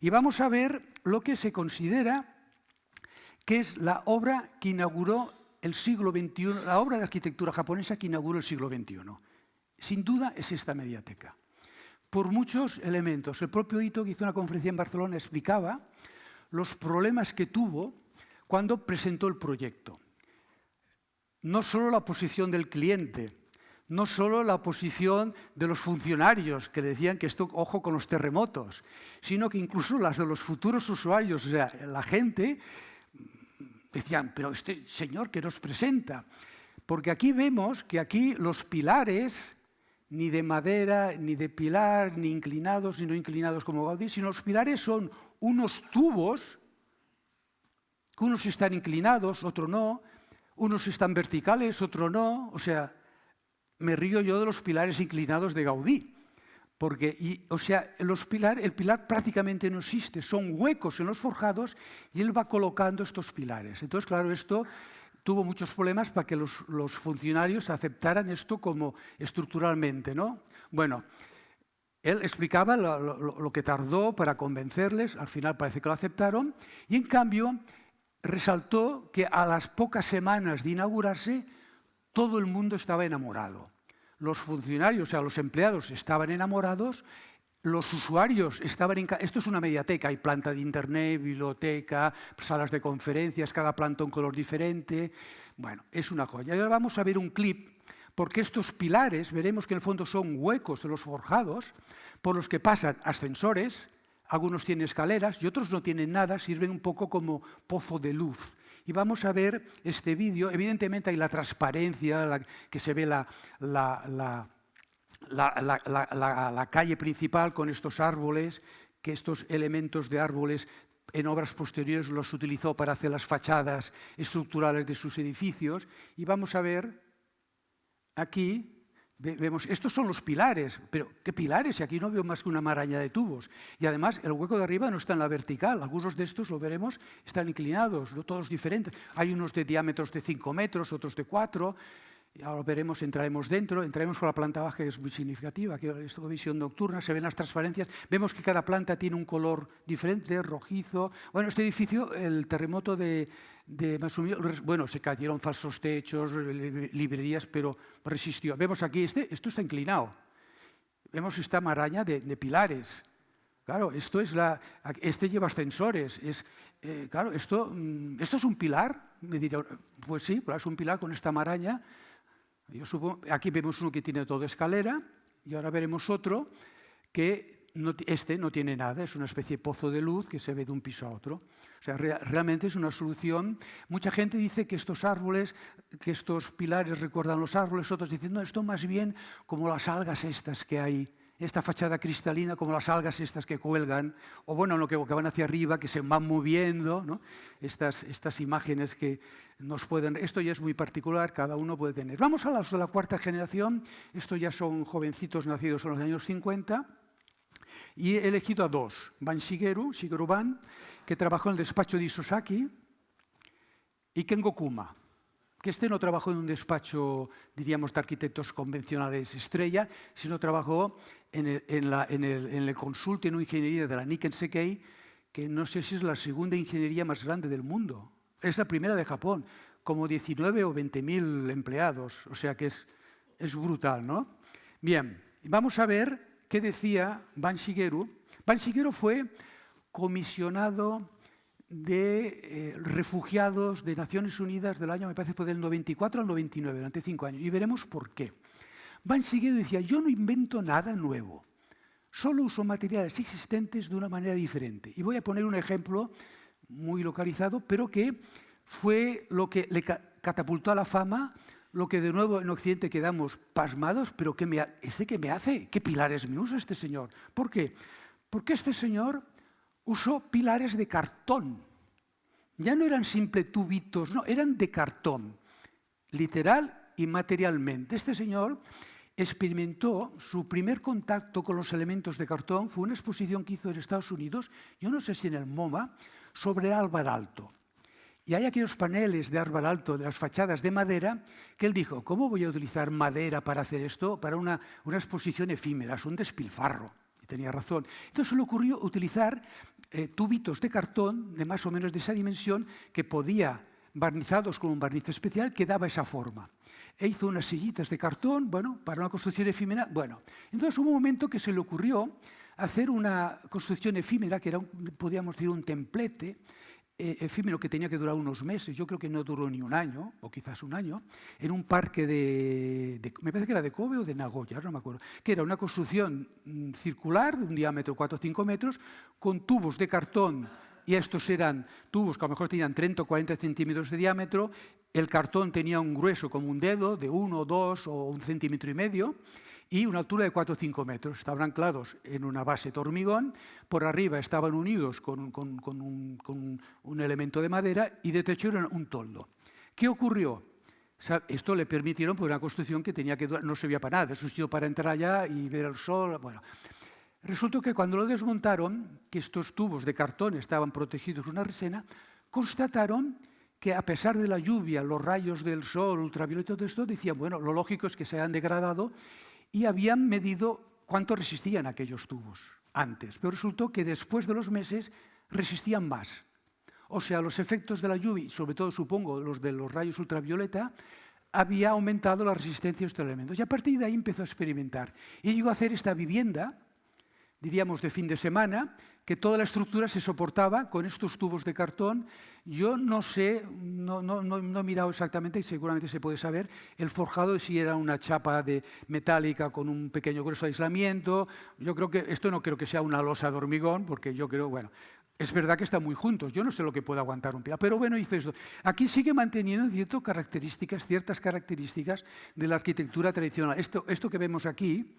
Y vamos a ver lo que se considera que es la obra que inauguró el siglo XXI, la obra de arquitectura japonesa que inauguró el siglo XXI. Sin duda es esta mediateca. Por muchos elementos. El propio Ito, que hizo una conferencia en Barcelona, explicaba los problemas que tuvo cuando presentó el proyecto. No solo la posición del cliente, No solo la oposición de los funcionarios, que decían que esto, ojo con los terremotos, sino que incluso las de los futuros usuarios, o sea, la gente, decían, pero este señor que nos presenta. Porque aquí vemos que aquí los pilares, ni de madera, ni de pilar, ni inclinados, ni no inclinados como Gaudí, sino los pilares son unos tubos, que unos están inclinados, otros no, unos están verticales, otros no, o sea, me río yo de los pilares inclinados de Gaudí, porque, el pilar prácticamente no existe, son huecos en los forjados y él va colocando estos pilares. Entonces, claro, esto tuvo muchos problemas para que los funcionarios aceptaran esto como estructuralmente, ¿no? Bueno, él explicaba lo que tardó para convencerles, al final parece que lo aceptaron, y en cambio resaltó que a las pocas semanas de inaugurarse, todo el mundo estaba enamorado. Los funcionarios, o sea, los empleados estaban enamorados, los usuarios estaban esto es una mediateca, hay planta de internet, biblioteca, salas de conferencias, cada planta un color diferente. Bueno, es una joya. Y ahora vamos a ver un clip, porque estos pilares, veremos que en el fondo son huecos en los forjados, por los que pasan ascensores, algunos tienen escaleras y otros no tienen nada, sirven un poco como pozo de luz. Y vamos a ver este vídeo. Evidentemente hay la transparencia, que se ve la calle principal con estos árboles, que estos elementos de árboles en obras posteriores los utilizó para hacer las fachadas estructurales de sus edificios. Y vamos a ver aquí, vemos, estos son los pilares, pero ¿qué pilares? Y aquí no veo más que una maraña de tubos. Y además el hueco de arriba no está en la vertical, algunos de estos, lo veremos, están inclinados, no todos diferentes. Hay unos de diámetros de 5 metros, otros de 4, y ahora veremos, entraremos dentro, entraremos por la planta baja, que es muy significativa, aquí es visión nocturna, se ven las transparencias, vemos que cada planta tiene un color diferente, rojizo. Bueno, este edificio, el terremoto de Masumio, bueno, se cayeron falsos techos, librerías, pero resistió. Vemos aquí, esto está inclinado, vemos esta maraña de pilares. Claro, este lleva ascensores, claro, esto es un pilar, me dirá, pues sí, es un pilar con esta maraña. Yo supongo, aquí vemos uno que tiene todo escalera y ahora veremos otro que este no tiene nada, es una especie de pozo de luz que se ve de un piso a otro. O sea, realmente es una solución. Mucha gente dice que estos árboles, que estos pilares recuerdan los árboles, otros dicen, no, esto más bien como las algas estas que hay, esta fachada cristalina como las algas estas que cuelgan, o bueno, lo que van hacia arriba, que se van moviendo, ¿no? Estas imágenes que nos pueden... Esto ya es muy particular, cada uno puede tener. Vamos a los de la cuarta generación, estos ya son jovencitos nacidos en los años 50, y he elegido a dos, Shigeru Ban, que trabajó en el despacho de Isozaki, y Kengo Kuma, que no trabajó en un despacho, diríamos, de arquitectos convencionales estrella, sino trabajó en el consulting en ingeniería de la Nikken Sekkei, que no sé si es la segunda ingeniería más grande del mundo. Es la primera de Japón, como 19 o 20.000 empleados, o sea que es brutal, ¿no? Bien, vamos a ver qué decía Shigeru. Shigeru fue comisionado de refugiados de Naciones Unidas del año, me parece, fue del 94 al 99, durante 5 años, y veremos por qué. Shigeru decía, yo no invento nada nuevo, solo uso materiales existentes de una manera diferente. Y voy a poner un ejemplo muy localizado, pero que fue lo que le catapultó a la fama, lo que de nuevo en Occidente quedamos pasmados, pero ¿qué me hace? ¿Qué pilares me usa este señor? ¿Por qué? Porque este señor usó pilares de cartón. Ya no eran simples tubitos, no, eran de cartón, literal y materialmente. Este señor experimentó su primer contacto con los elementos de cartón, fue una exposición que hizo en Estados Unidos, yo no sé si en el MoMA, sobre ámbar alto. Y hay aquellos paneles de ámbar alto, de las fachadas de madera, que él dijo, ¿cómo voy a utilizar madera para hacer esto? Para una exposición efímera, es un despilfarro. Y tenía razón. Entonces se le ocurrió utilizar tubitos de cartón de más o menos de esa dimensión que podía, barnizados con un barniz especial, que daba esa forma. E hizo unas sillitas de cartón, bueno, para una construcción efímera. Bueno, entonces hubo un momento que se le ocurrió hacer una construcción efímera, que era, podríamos decir, un templete, efímero que tenía que durar unos meses, yo creo que no duró ni un año, o quizás un año, en un parque me parece que era de Kobe o de Nagoya, no me acuerdo, que era una construcción circular de un diámetro 4 o 5 metros, con tubos de cartón, y estos eran tubos que a lo mejor tenían 30 o 40 centímetros de diámetro, el cartón tenía un grueso como un dedo, de 1, 2 o 1,5 centímetros, y una altura de 4 o 5 metros. Estaban anclados en una base de hormigón, por arriba estaban unidos con un elemento de madera y de techo era un toldo. ¿Qué ocurrió? Esto le permitieron por una construcción que tenía que durar, no servía para nada, eso sirvió para entrar allá y ver el sol. Bueno, resultó que cuando lo desmontaron, que estos tubos de cartón estaban protegidos con una resina, constataron que a pesar de la lluvia, los rayos del sol, ultravioleta, todo esto, decían, bueno, lo lógico es que se hayan degradado, y habían medido cuánto resistían aquellos tubos antes. Pero resultó que después de los meses resistían más. O sea, los efectos de la lluvia, y sobre todo, supongo, los de los rayos ultravioleta, había aumentado la resistencia a estos elementos. Y a partir de ahí empezó a experimentar. Y llegó a hacer esta vivienda, diríamos de fin de semana, que toda la estructura se soportaba con estos tubos de cartón. Yo no sé, no he mirado exactamente, y seguramente se puede saber, el forjado si era una chapa metálica con un pequeño grueso de aislamiento. Yo creo que esto no creo que sea una losa de hormigón, porque yo creo, bueno, es verdad que están muy juntos, yo no sé lo que puede aguantar un pilar, pero bueno, hice esto. Aquí sigue manteniendo ciertas características de la arquitectura tradicional. Esto que vemos aquí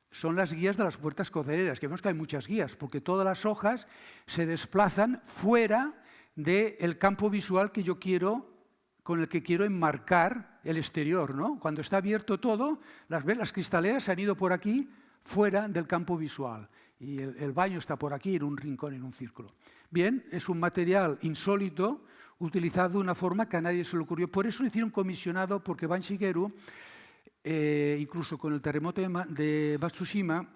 son las guías de las puertas cocereras, que vemos que hay muchas guías, porque todas las hojas se desplazan fuera del campo visual que yo quiero, con el que quiero enmarcar el exterior, ¿no? Cuando está abierto todo, las cristaleras se han ido por aquí, fuera del campo visual. Y el baño está por aquí, en un rincón, en un círculo. Bien, es un material insólito, utilizado de una forma que a nadie se le ocurrió. Por eso lo hicieron comisionado, porque Ban Shigeru, incluso con el terremoto de Matsushima,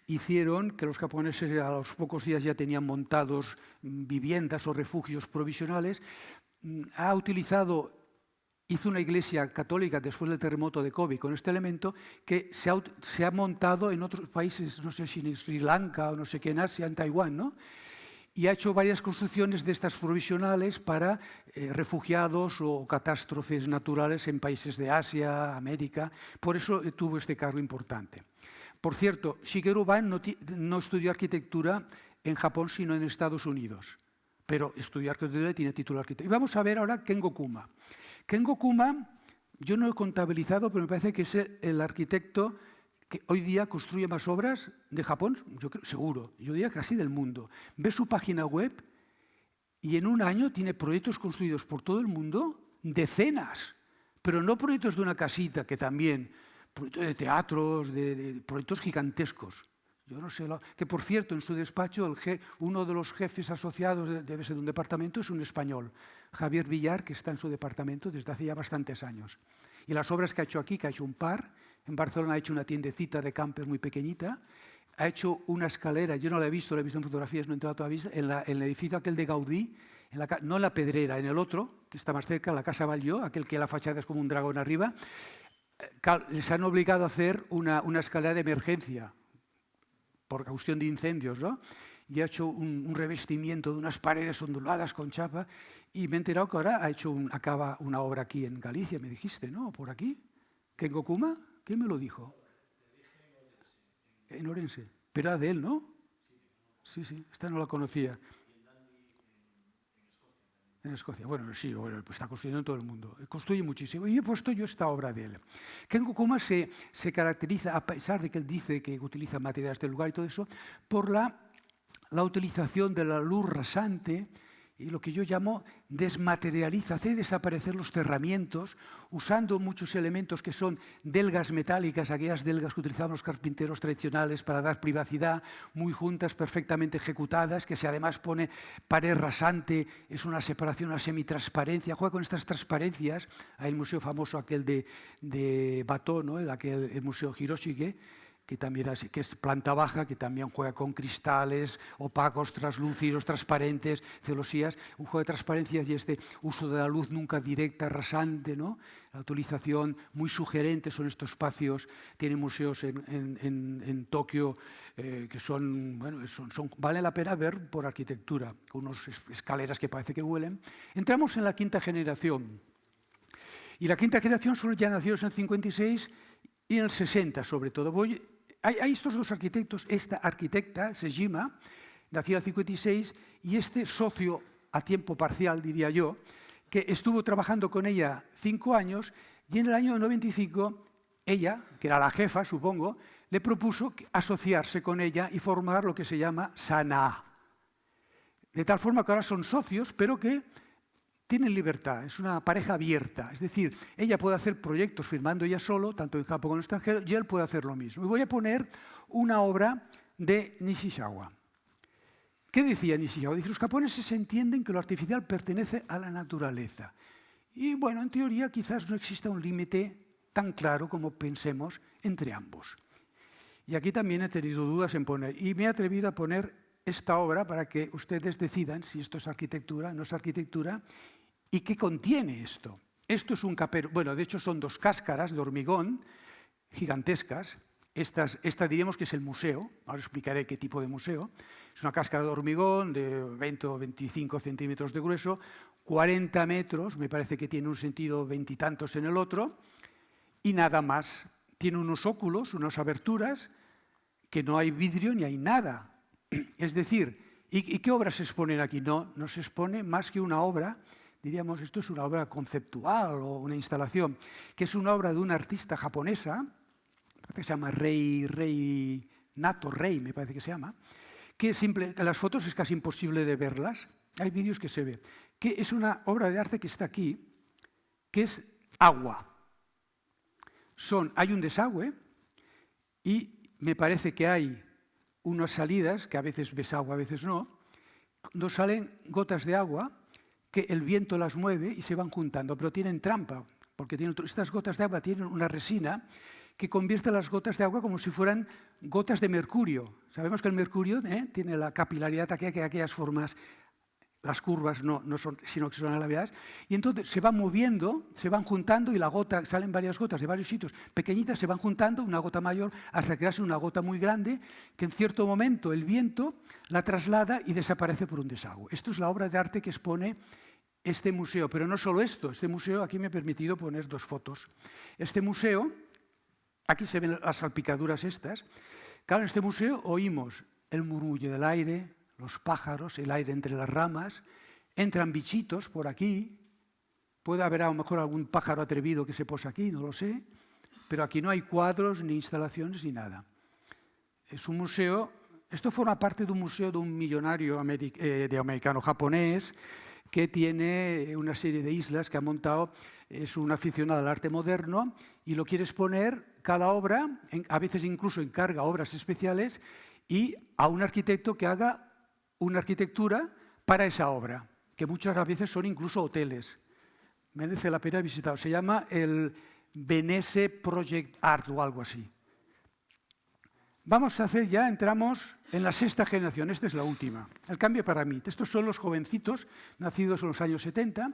hicieron que los japoneses a los pocos días ya tenían montados viviendas o refugios provisionales. Hizo una iglesia católica después del terremoto de Kobe con este elemento que se ha montado en otros países, no sé si en Sri Lanka o no sé qué, en Asia, en Taiwán, ¿no? Y ha hecho varias construcciones de estas provisionales para refugiados o catástrofes naturales en países de Asia, América. Por eso tuvo este cargo importante. Por cierto, Shigeru Ban no estudió arquitectura en Japón, sino en Estados Unidos. Pero estudió arquitectura y tiene título de arquitecto. Y vamos a ver ahora Kengo Kuma. Kengo Kuma, yo no he contabilizado, pero me parece que es el arquitecto que hoy día construye más obras de Japón, yo creo, seguro, yo diría casi del mundo. Ve su página web y en un año tiene proyectos construidos por todo el mundo, decenas, pero no proyectos de una casita, que también, proyectos de teatros, de proyectos gigantescos. Yo no sé, que por cierto, en su despacho, uno de los jefes asociados, debe ser de un departamento, es un español, Javier Villar, que está en su departamento desde hace ya bastantes años. Y las obras que ha hecho aquí, que ha hecho un par, en Barcelona ha hecho una tiendecita de camper muy pequeñita, ha hecho una escalera, yo no la he visto en fotografías, no he entrado todavía, en el edificio aquel de Gaudí, no en la Pedrera, en el otro, que está más cerca, la Casa Batlló, aquel que la fachada es como un dragón arriba. Les han obligado a hacer una escalera de emergencia, por cuestión de incendios, ¿no? Y ha hecho un revestimiento de unas paredes onduladas con chapa, y me he enterado que ahora acaba una obra aquí en Galicia, me dijiste, ¿no? ¿Por aquí? ¿Kengo Kuma? ¿Quién me lo dijo? En Orense. Pero era de él, ¿no? Sí, esta no la conocía. En Escocia. Bueno, sí, pues está construyendo en todo el mundo. Construye muchísimo. Y he puesto yo esta obra de él. Kengo Kuma se caracteriza, a pesar de que él dice que utiliza materiales del lugar y todo eso, por la utilización de la luz rasante y lo que yo llamo desmaterializa, hace desaparecer los cerramientos, usando muchos elementos que son delgas metálicas, aquellas delgas que utilizaban los carpinteros tradicionales para dar privacidad, muy juntas, perfectamente ejecutadas, que si además pone pared rasante, es una separación, una semitransparencia, juega con estas transparencias. Hay el museo famoso aquel de Bató, ¿no? el museo Hiroshige, que también que es planta baja, que también juega con cristales opacos, translúcidos, transparentes, celosías, un juego de transparencias y este uso de la luz nunca directa, rasante, ¿no? La utilización muy sugerente son estos espacios. Tiene museos en Tokio que vale la pena ver por arquitectura, con unas escaleras que parece que vuelen. Entramos en la quinta generación. Y la quinta generación son ya nacidos en el 56 y en el 60 sobre todo. Hay estos dos arquitectos, esta arquitecta, Sejima, nacida en el 56, y este socio a tiempo parcial, diría yo, que estuvo trabajando con ella 5 años, y en el año 95 ella, que era la jefa, supongo, le propuso asociarse con ella y formar lo que se llama Sanaa. De tal forma que ahora son socios, pero que tienen libertad, es una pareja abierta. Es decir, ella puede hacer proyectos firmando ella solo, tanto en Japón como en el extranjero, y él puede hacer lo mismo. Y voy a poner una obra de Nishizawa. ¿Qué decía Nishizawa? Dice, los japoneses entienden que lo artificial pertenece a la naturaleza. Y bueno, en teoría quizás no exista un límite tan claro como pensemos entre ambos. Y aquí también he tenido dudas en poner, y me he atrevido a poner esta obra para que ustedes decidan si esto es arquitectura, no es arquitectura, y qué contiene esto. Esto es un capero, bueno, de hecho son 2 cáscaras de hormigón gigantescas. Esta diríamos que es el museo, ahora explicaré qué tipo de museo. Es una cáscara de hormigón de 20 o 25 centímetros de grueso, 40 metros, me parece que tiene un sentido 20 y tantos en el otro, y nada más. Tiene unos óculos, unas aberturas, que no hay vidrio ni hay nada. Es decir, ¿y qué obras se exponen aquí? No se expone más que una obra, diríamos, esto es una obra conceptual o una instalación, que es una obra de una artista japonesa, que se llama Nato Rei, me parece que se llama, que las fotos es casi imposible de verlas, hay vídeos que se ve, que es una obra de arte que está aquí, que es agua. Hay un desagüe y me parece que hay unas salidas, que a veces ves agua, a veces no, donde salen gotas de agua que el viento las mueve y se van juntando, pero tienen trampa, porque estas gotas de agua tienen una resina que convierte las gotas de agua como si fueran gotas de mercurio. Sabemos que el mercurio tiene la capilaridad, aquellas formas, las curvas no son, sino que son alabeadas, y entonces se van moviendo, se van juntando y salen varias gotas de varios sitios pequeñitas, se van juntando, una gota mayor, hasta crearse una gota muy grande, que en cierto momento el viento la traslada y desaparece por un desagüe. Esto es la obra de arte que expone este museo, pero no solo esto, este museo, aquí me he permitido poner 2 fotos. Este museo, aquí se ven las salpicaduras estas, claro, en este museo oímos el murmullo del aire, los pájaros, el aire entre las ramas, entran bichitos por aquí, puede haber a lo mejor algún pájaro atrevido que se posa aquí, no lo sé, pero aquí no hay cuadros, ni instalaciones, ni nada. Es un museo, esto forma parte de un museo de un millonario americano-japonés que tiene una serie de islas que ha montado, es un aficionado al arte moderno y lo quiere exponer cada obra, a veces incluso encarga obras especiales y a un arquitecto que haga una arquitectura para esa obra, que muchas veces son incluso hoteles. Merece la pena visitarlo. Se llama el Venese Project Art o algo así. Vamos a hacer ya, entramos en la 6ª generación, esta es la última. El cambio para mí. Estos son los jovencitos, nacidos en los años 70,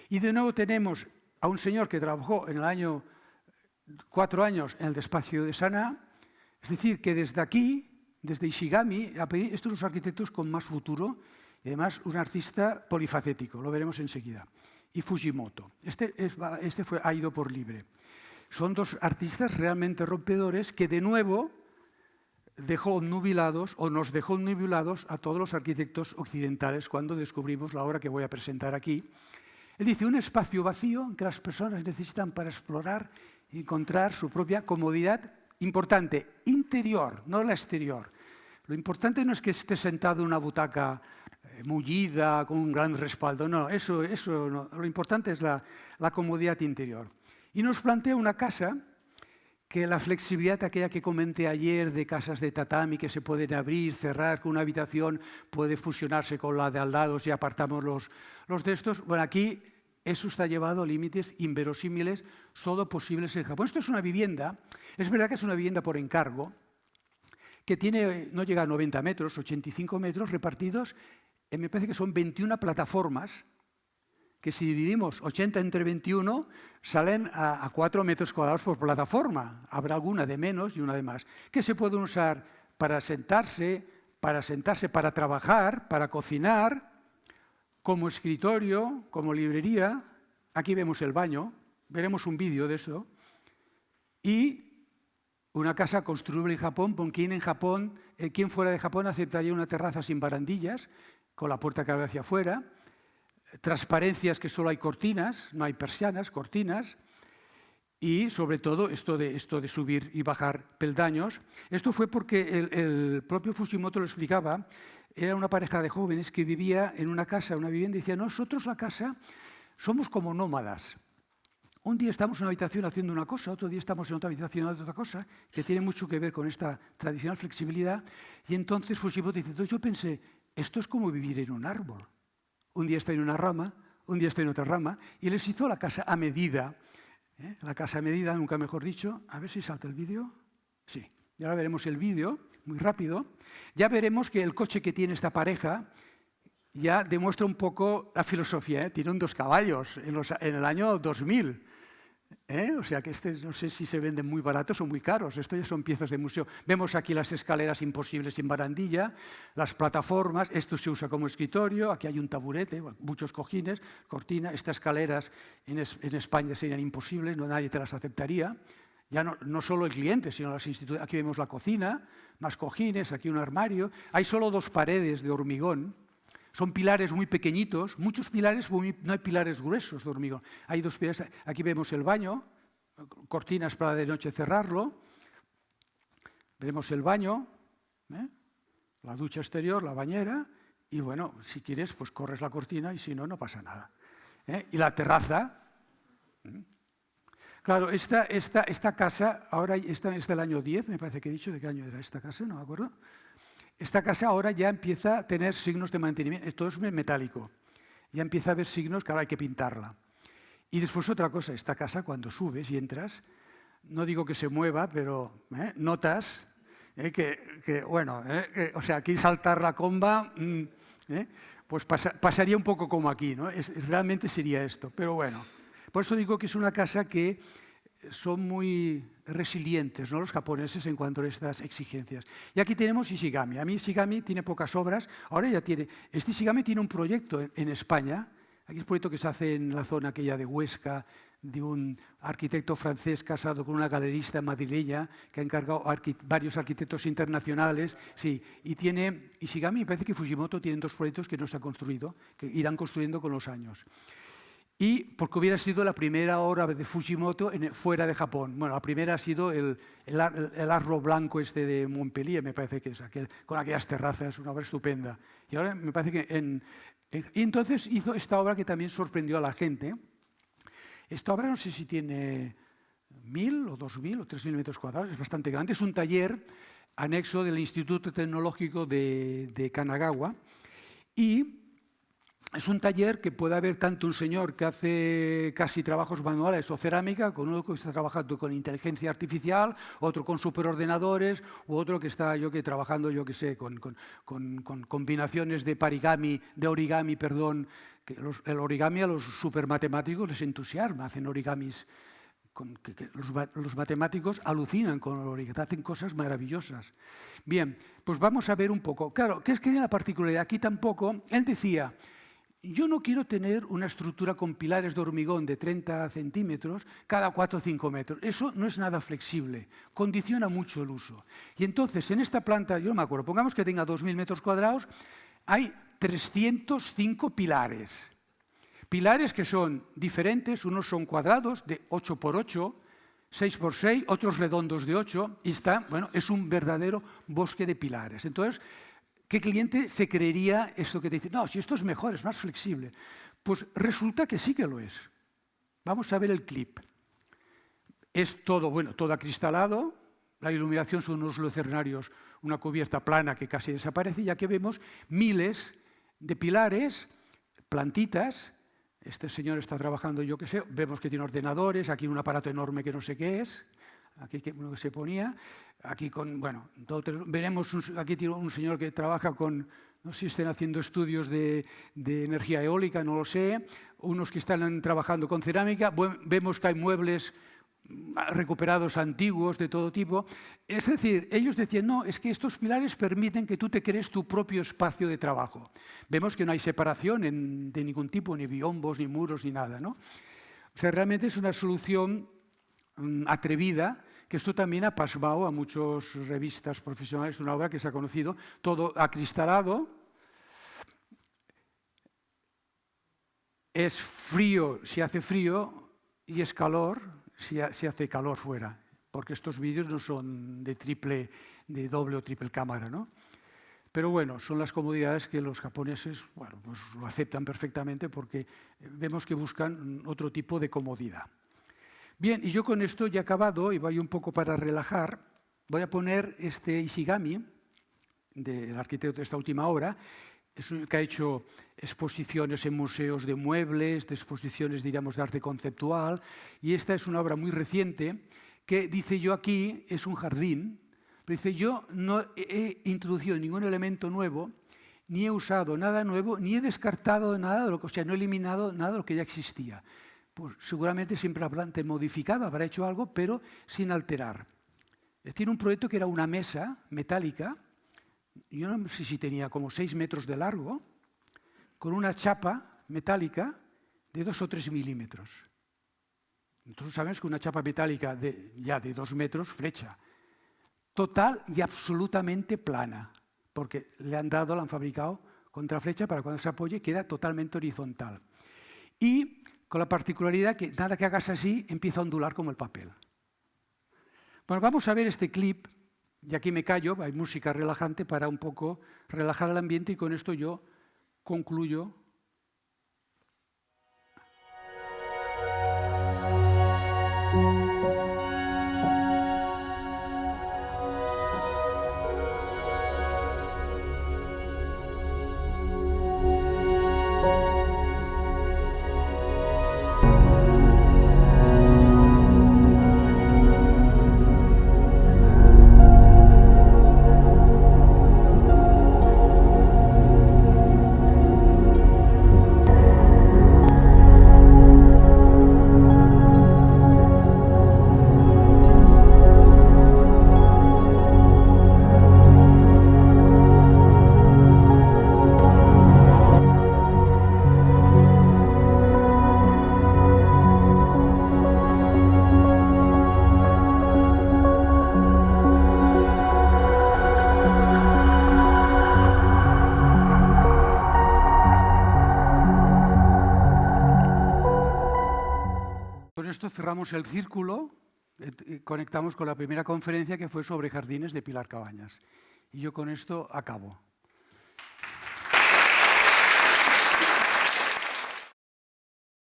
y de nuevo tenemos a un señor que trabajó en el año 4 años en el despacho de Sanaa, es decir, que desde aquí, desde Ishigami, estos son los arquitectos con más futuro y además un artista polifacético, lo veremos enseguida. Y Fujimoto. Ha ido por libre. Son 2 artistas realmente rompedores que de nuevo nos dejó nubilados a todos los arquitectos occidentales cuando descubrimos la obra que voy a presentar aquí. Él dice, un espacio vacío que las personas necesitan para explorar y encontrar su propia comodidad importante, interior, no la exterior. Lo importante no es que esté sentado en una butaca mullida, con un gran respaldo, no, eso no. Lo importante es la comodidad interior. Y nos plantea una casa que la flexibilidad aquella que comenté ayer de casas de tatami que se pueden abrir, cerrar, que una habitación puede fusionarse con la de al lado si apartamos los de estos, bueno, aquí eso está llevado a límites inverosímiles, solo posibles en Japón. Esto es una vivienda, es verdad que es una vivienda por encargo, que no llega a 90 metros, 85 metros repartidos, me parece que son 21 plataformas que si dividimos 80 entre 21, salen a 4 metros cuadrados por plataforma. Habrá alguna de menos y una de más. Que se pueden usar para sentarse, para trabajar, para cocinar, como escritorio, como librería. Aquí vemos el baño, veremos un vídeo de eso. Y una casa construible en Japón, ¿por quién en Japón, quién fuera de Japón aceptaría una terraza sin barandillas, con la puerta que abre hacia afuera? Transparencias que solo hay cortinas, no hay persianas, cortinas, y sobre todo esto de subir y bajar peldaños. Esto fue porque el propio Fujimoto lo explicaba, era una pareja de jóvenes que vivía en una casa, una vivienda, y decía, nosotros la casa somos como nómadas. Un día estamos en una habitación haciendo una cosa, otro día estamos en otra habitación haciendo otra cosa, que tiene mucho que ver con esta tradicional flexibilidad, y entonces Fujimoto dice, entonces yo pensé, esto es como vivir en un árbol. Un día estoy en una rama, un día estoy en otra rama, y les hizo la casa a medida. La casa a medida, nunca mejor dicho. A ver si salta el vídeo. Sí, y ahora veremos el vídeo, muy rápido. Ya veremos que el coche que tiene esta pareja ya demuestra un poco la filosofía. Tiene un 2 caballos en el año 2000. O sea que no sé si se venden muy baratos o muy caros. Esto ya son piezas de museo. Vemos aquí las escaleras imposibles sin barandilla, las plataformas. Esto se usa como escritorio. Aquí hay un taburete, muchos cojines, cortina. Estas escaleras en España serían imposibles, nadie te las aceptaría. Ya no solo el cliente, sino las instituciones. Aquí vemos la cocina, más cojines, aquí un armario. Hay solo 2 paredes de hormigón. Son pilares muy pequeñitos, muchos pilares, no hay pilares gruesos de hormigón. Hay 2 pilares, aquí vemos el baño, cortinas para de noche cerrarlo. Veremos el baño, la ducha exterior, la bañera, y bueno, si quieres, pues corres la cortina y si no, no pasa nada. Y la terraza. Claro, esta casa, ahora esta es del año 10, me parece que he dicho, ¿de qué año era esta casa? No me acuerdo. Esta casa ahora ya empieza a tener signos de mantenimiento, esto es metálico, ya empieza a haber signos que ahora hay que pintarla. Y después otra cosa, esta casa cuando subes y entras, no digo que se mueva, pero notas o sea, aquí saltar la comba, pues pasaría un poco como aquí, ¿no? Realmente sería esto, pero bueno. Por eso digo que es una casa que son muy resilientes, ¿no?, los japoneses en cuanto a estas exigencias. Y aquí tenemos Ishigami. A mí Ishigami tiene pocas obras, ahora ya tiene. Este Ishigami tiene un proyecto en España, aquí es un proyecto que se hace en la zona aquella de Huesca, de un arquitecto francés casado con una galerista madrileña que ha encargado varios arquitectos internacionales. Sí, y tiene Ishigami, me parece que Fujimoto tienen 2 proyectos que no se han construido, que irán construyendo con los años. Y porque hubiera sido la primera obra de Fujimoto fuera de Japón. Bueno, la primera ha sido el Arro Blanco de Montpellier, me parece que es con aquellas terrazas, una obra estupenda. Y ahora me parece que y entonces hizo esta obra que también sorprendió a la gente. Esta obra no sé si tiene 1.000 o 2.000 o 3.000 metros cuadrados, es bastante grande. Es un taller anexo del Instituto Tecnológico de Kanagawa. Y es un taller que puede haber tanto un señor que hace casi trabajos manuales o cerámica, con uno que está trabajando con inteligencia artificial, otro con superordenadores, u otro que está trabajando, con combinaciones de origami, que el origami a los supermatemáticos les entusiasma, hacen origamis. Los matemáticos alucinan con el origami, hacen cosas maravillosas. Bien, pues vamos a ver un poco. Claro, ¿qué es que hay la particularidad? Aquí tampoco, él decía, yo no quiero tener una estructura con pilares de hormigón de 30 centímetros cada 4 o 5 metros. Eso no es nada flexible, condiciona mucho el uso. Y entonces, en esta planta, yo no me acuerdo, pongamos que tenga 2.000 metros cuadrados, hay 305 pilares. Pilares que son diferentes, unos son cuadrados de 8 por 8, 6 por 6, otros redondos de 8, y es un verdadero bosque de pilares. Entonces, ¿qué cliente se creería esto que te dice? No, si esto es mejor, es más flexible. Pues resulta que sí que lo es. Vamos a ver el clip. Es todo, todo acristalado, la iluminación son unos lucernarios, una cubierta plana que casi desaparece, ya que vemos miles de pilares, plantitas. Este señor está trabajando, yo qué sé, vemos que tiene ordenadores, aquí un aparato enorme que no sé qué es, aquí uno que se ponía, aquí veremos, aquí tiene un señor que trabaja con No sé si están haciendo estudios de energía eólica, no lo sé. Unos que están trabajando con cerámica. Vemos que hay muebles recuperados antiguos de todo tipo. Es decir, ellos decían, no, es que estos pilares permiten que tú te crees tu propio espacio de trabajo. Vemos que no hay separación de ningún tipo, ni biombos, ni muros, ni nada, ¿no? O sea, realmente es una solución atrevida, que esto también ha pasmado a muchas revistas profesionales, una obra que se ha conocido, todo acristalado, es frío si hace frío y es calor si hace calor fuera, porque estos vídeos no son de doble o triple cámara, ¿no? Pero bueno, son las comodidades que los japoneses, bueno, pues lo aceptan perfectamente porque vemos que buscan otro tipo de comodidad. Bien, y yo con esto ya he acabado y voy un poco para relajar. Voy a poner este Ishigami, del arquitecto de esta última obra, que ha hecho exposiciones en museos de muebles, de exposiciones, diríamos, de arte conceptual, y esta es una obra muy reciente que, dice yo aquí, es un jardín, pero dice yo no he introducido ningún elemento nuevo, ni he usado nada nuevo, ni he descartado nada de lo que, o sea, no he eliminado nada de lo que ya existía. Pues seguramente siempre habrán modificado, habrá hecho algo, pero sin alterar. Tiene un proyecto que era una mesa metálica, yo no sé si tenía como 6 metros de largo, con una chapa metálica de 2 o 3 milímetros. Nosotros sabemos que una chapa metálica ya de 2 metros, flecha, total y absolutamente plana, porque la han fabricado contra flecha para cuando se apoye queda totalmente horizontal. Y con la particularidad que nada que hagas así empieza a ondular como el papel. Bueno, vamos a ver este clip, y aquí me callo, hay música relajante para un poco relajar el ambiente y con esto yo concluyo. Con esto cerramos el círculo y conectamos con la primera conferencia que fue sobre jardines de Pilar Cabañas. Y yo con esto acabo.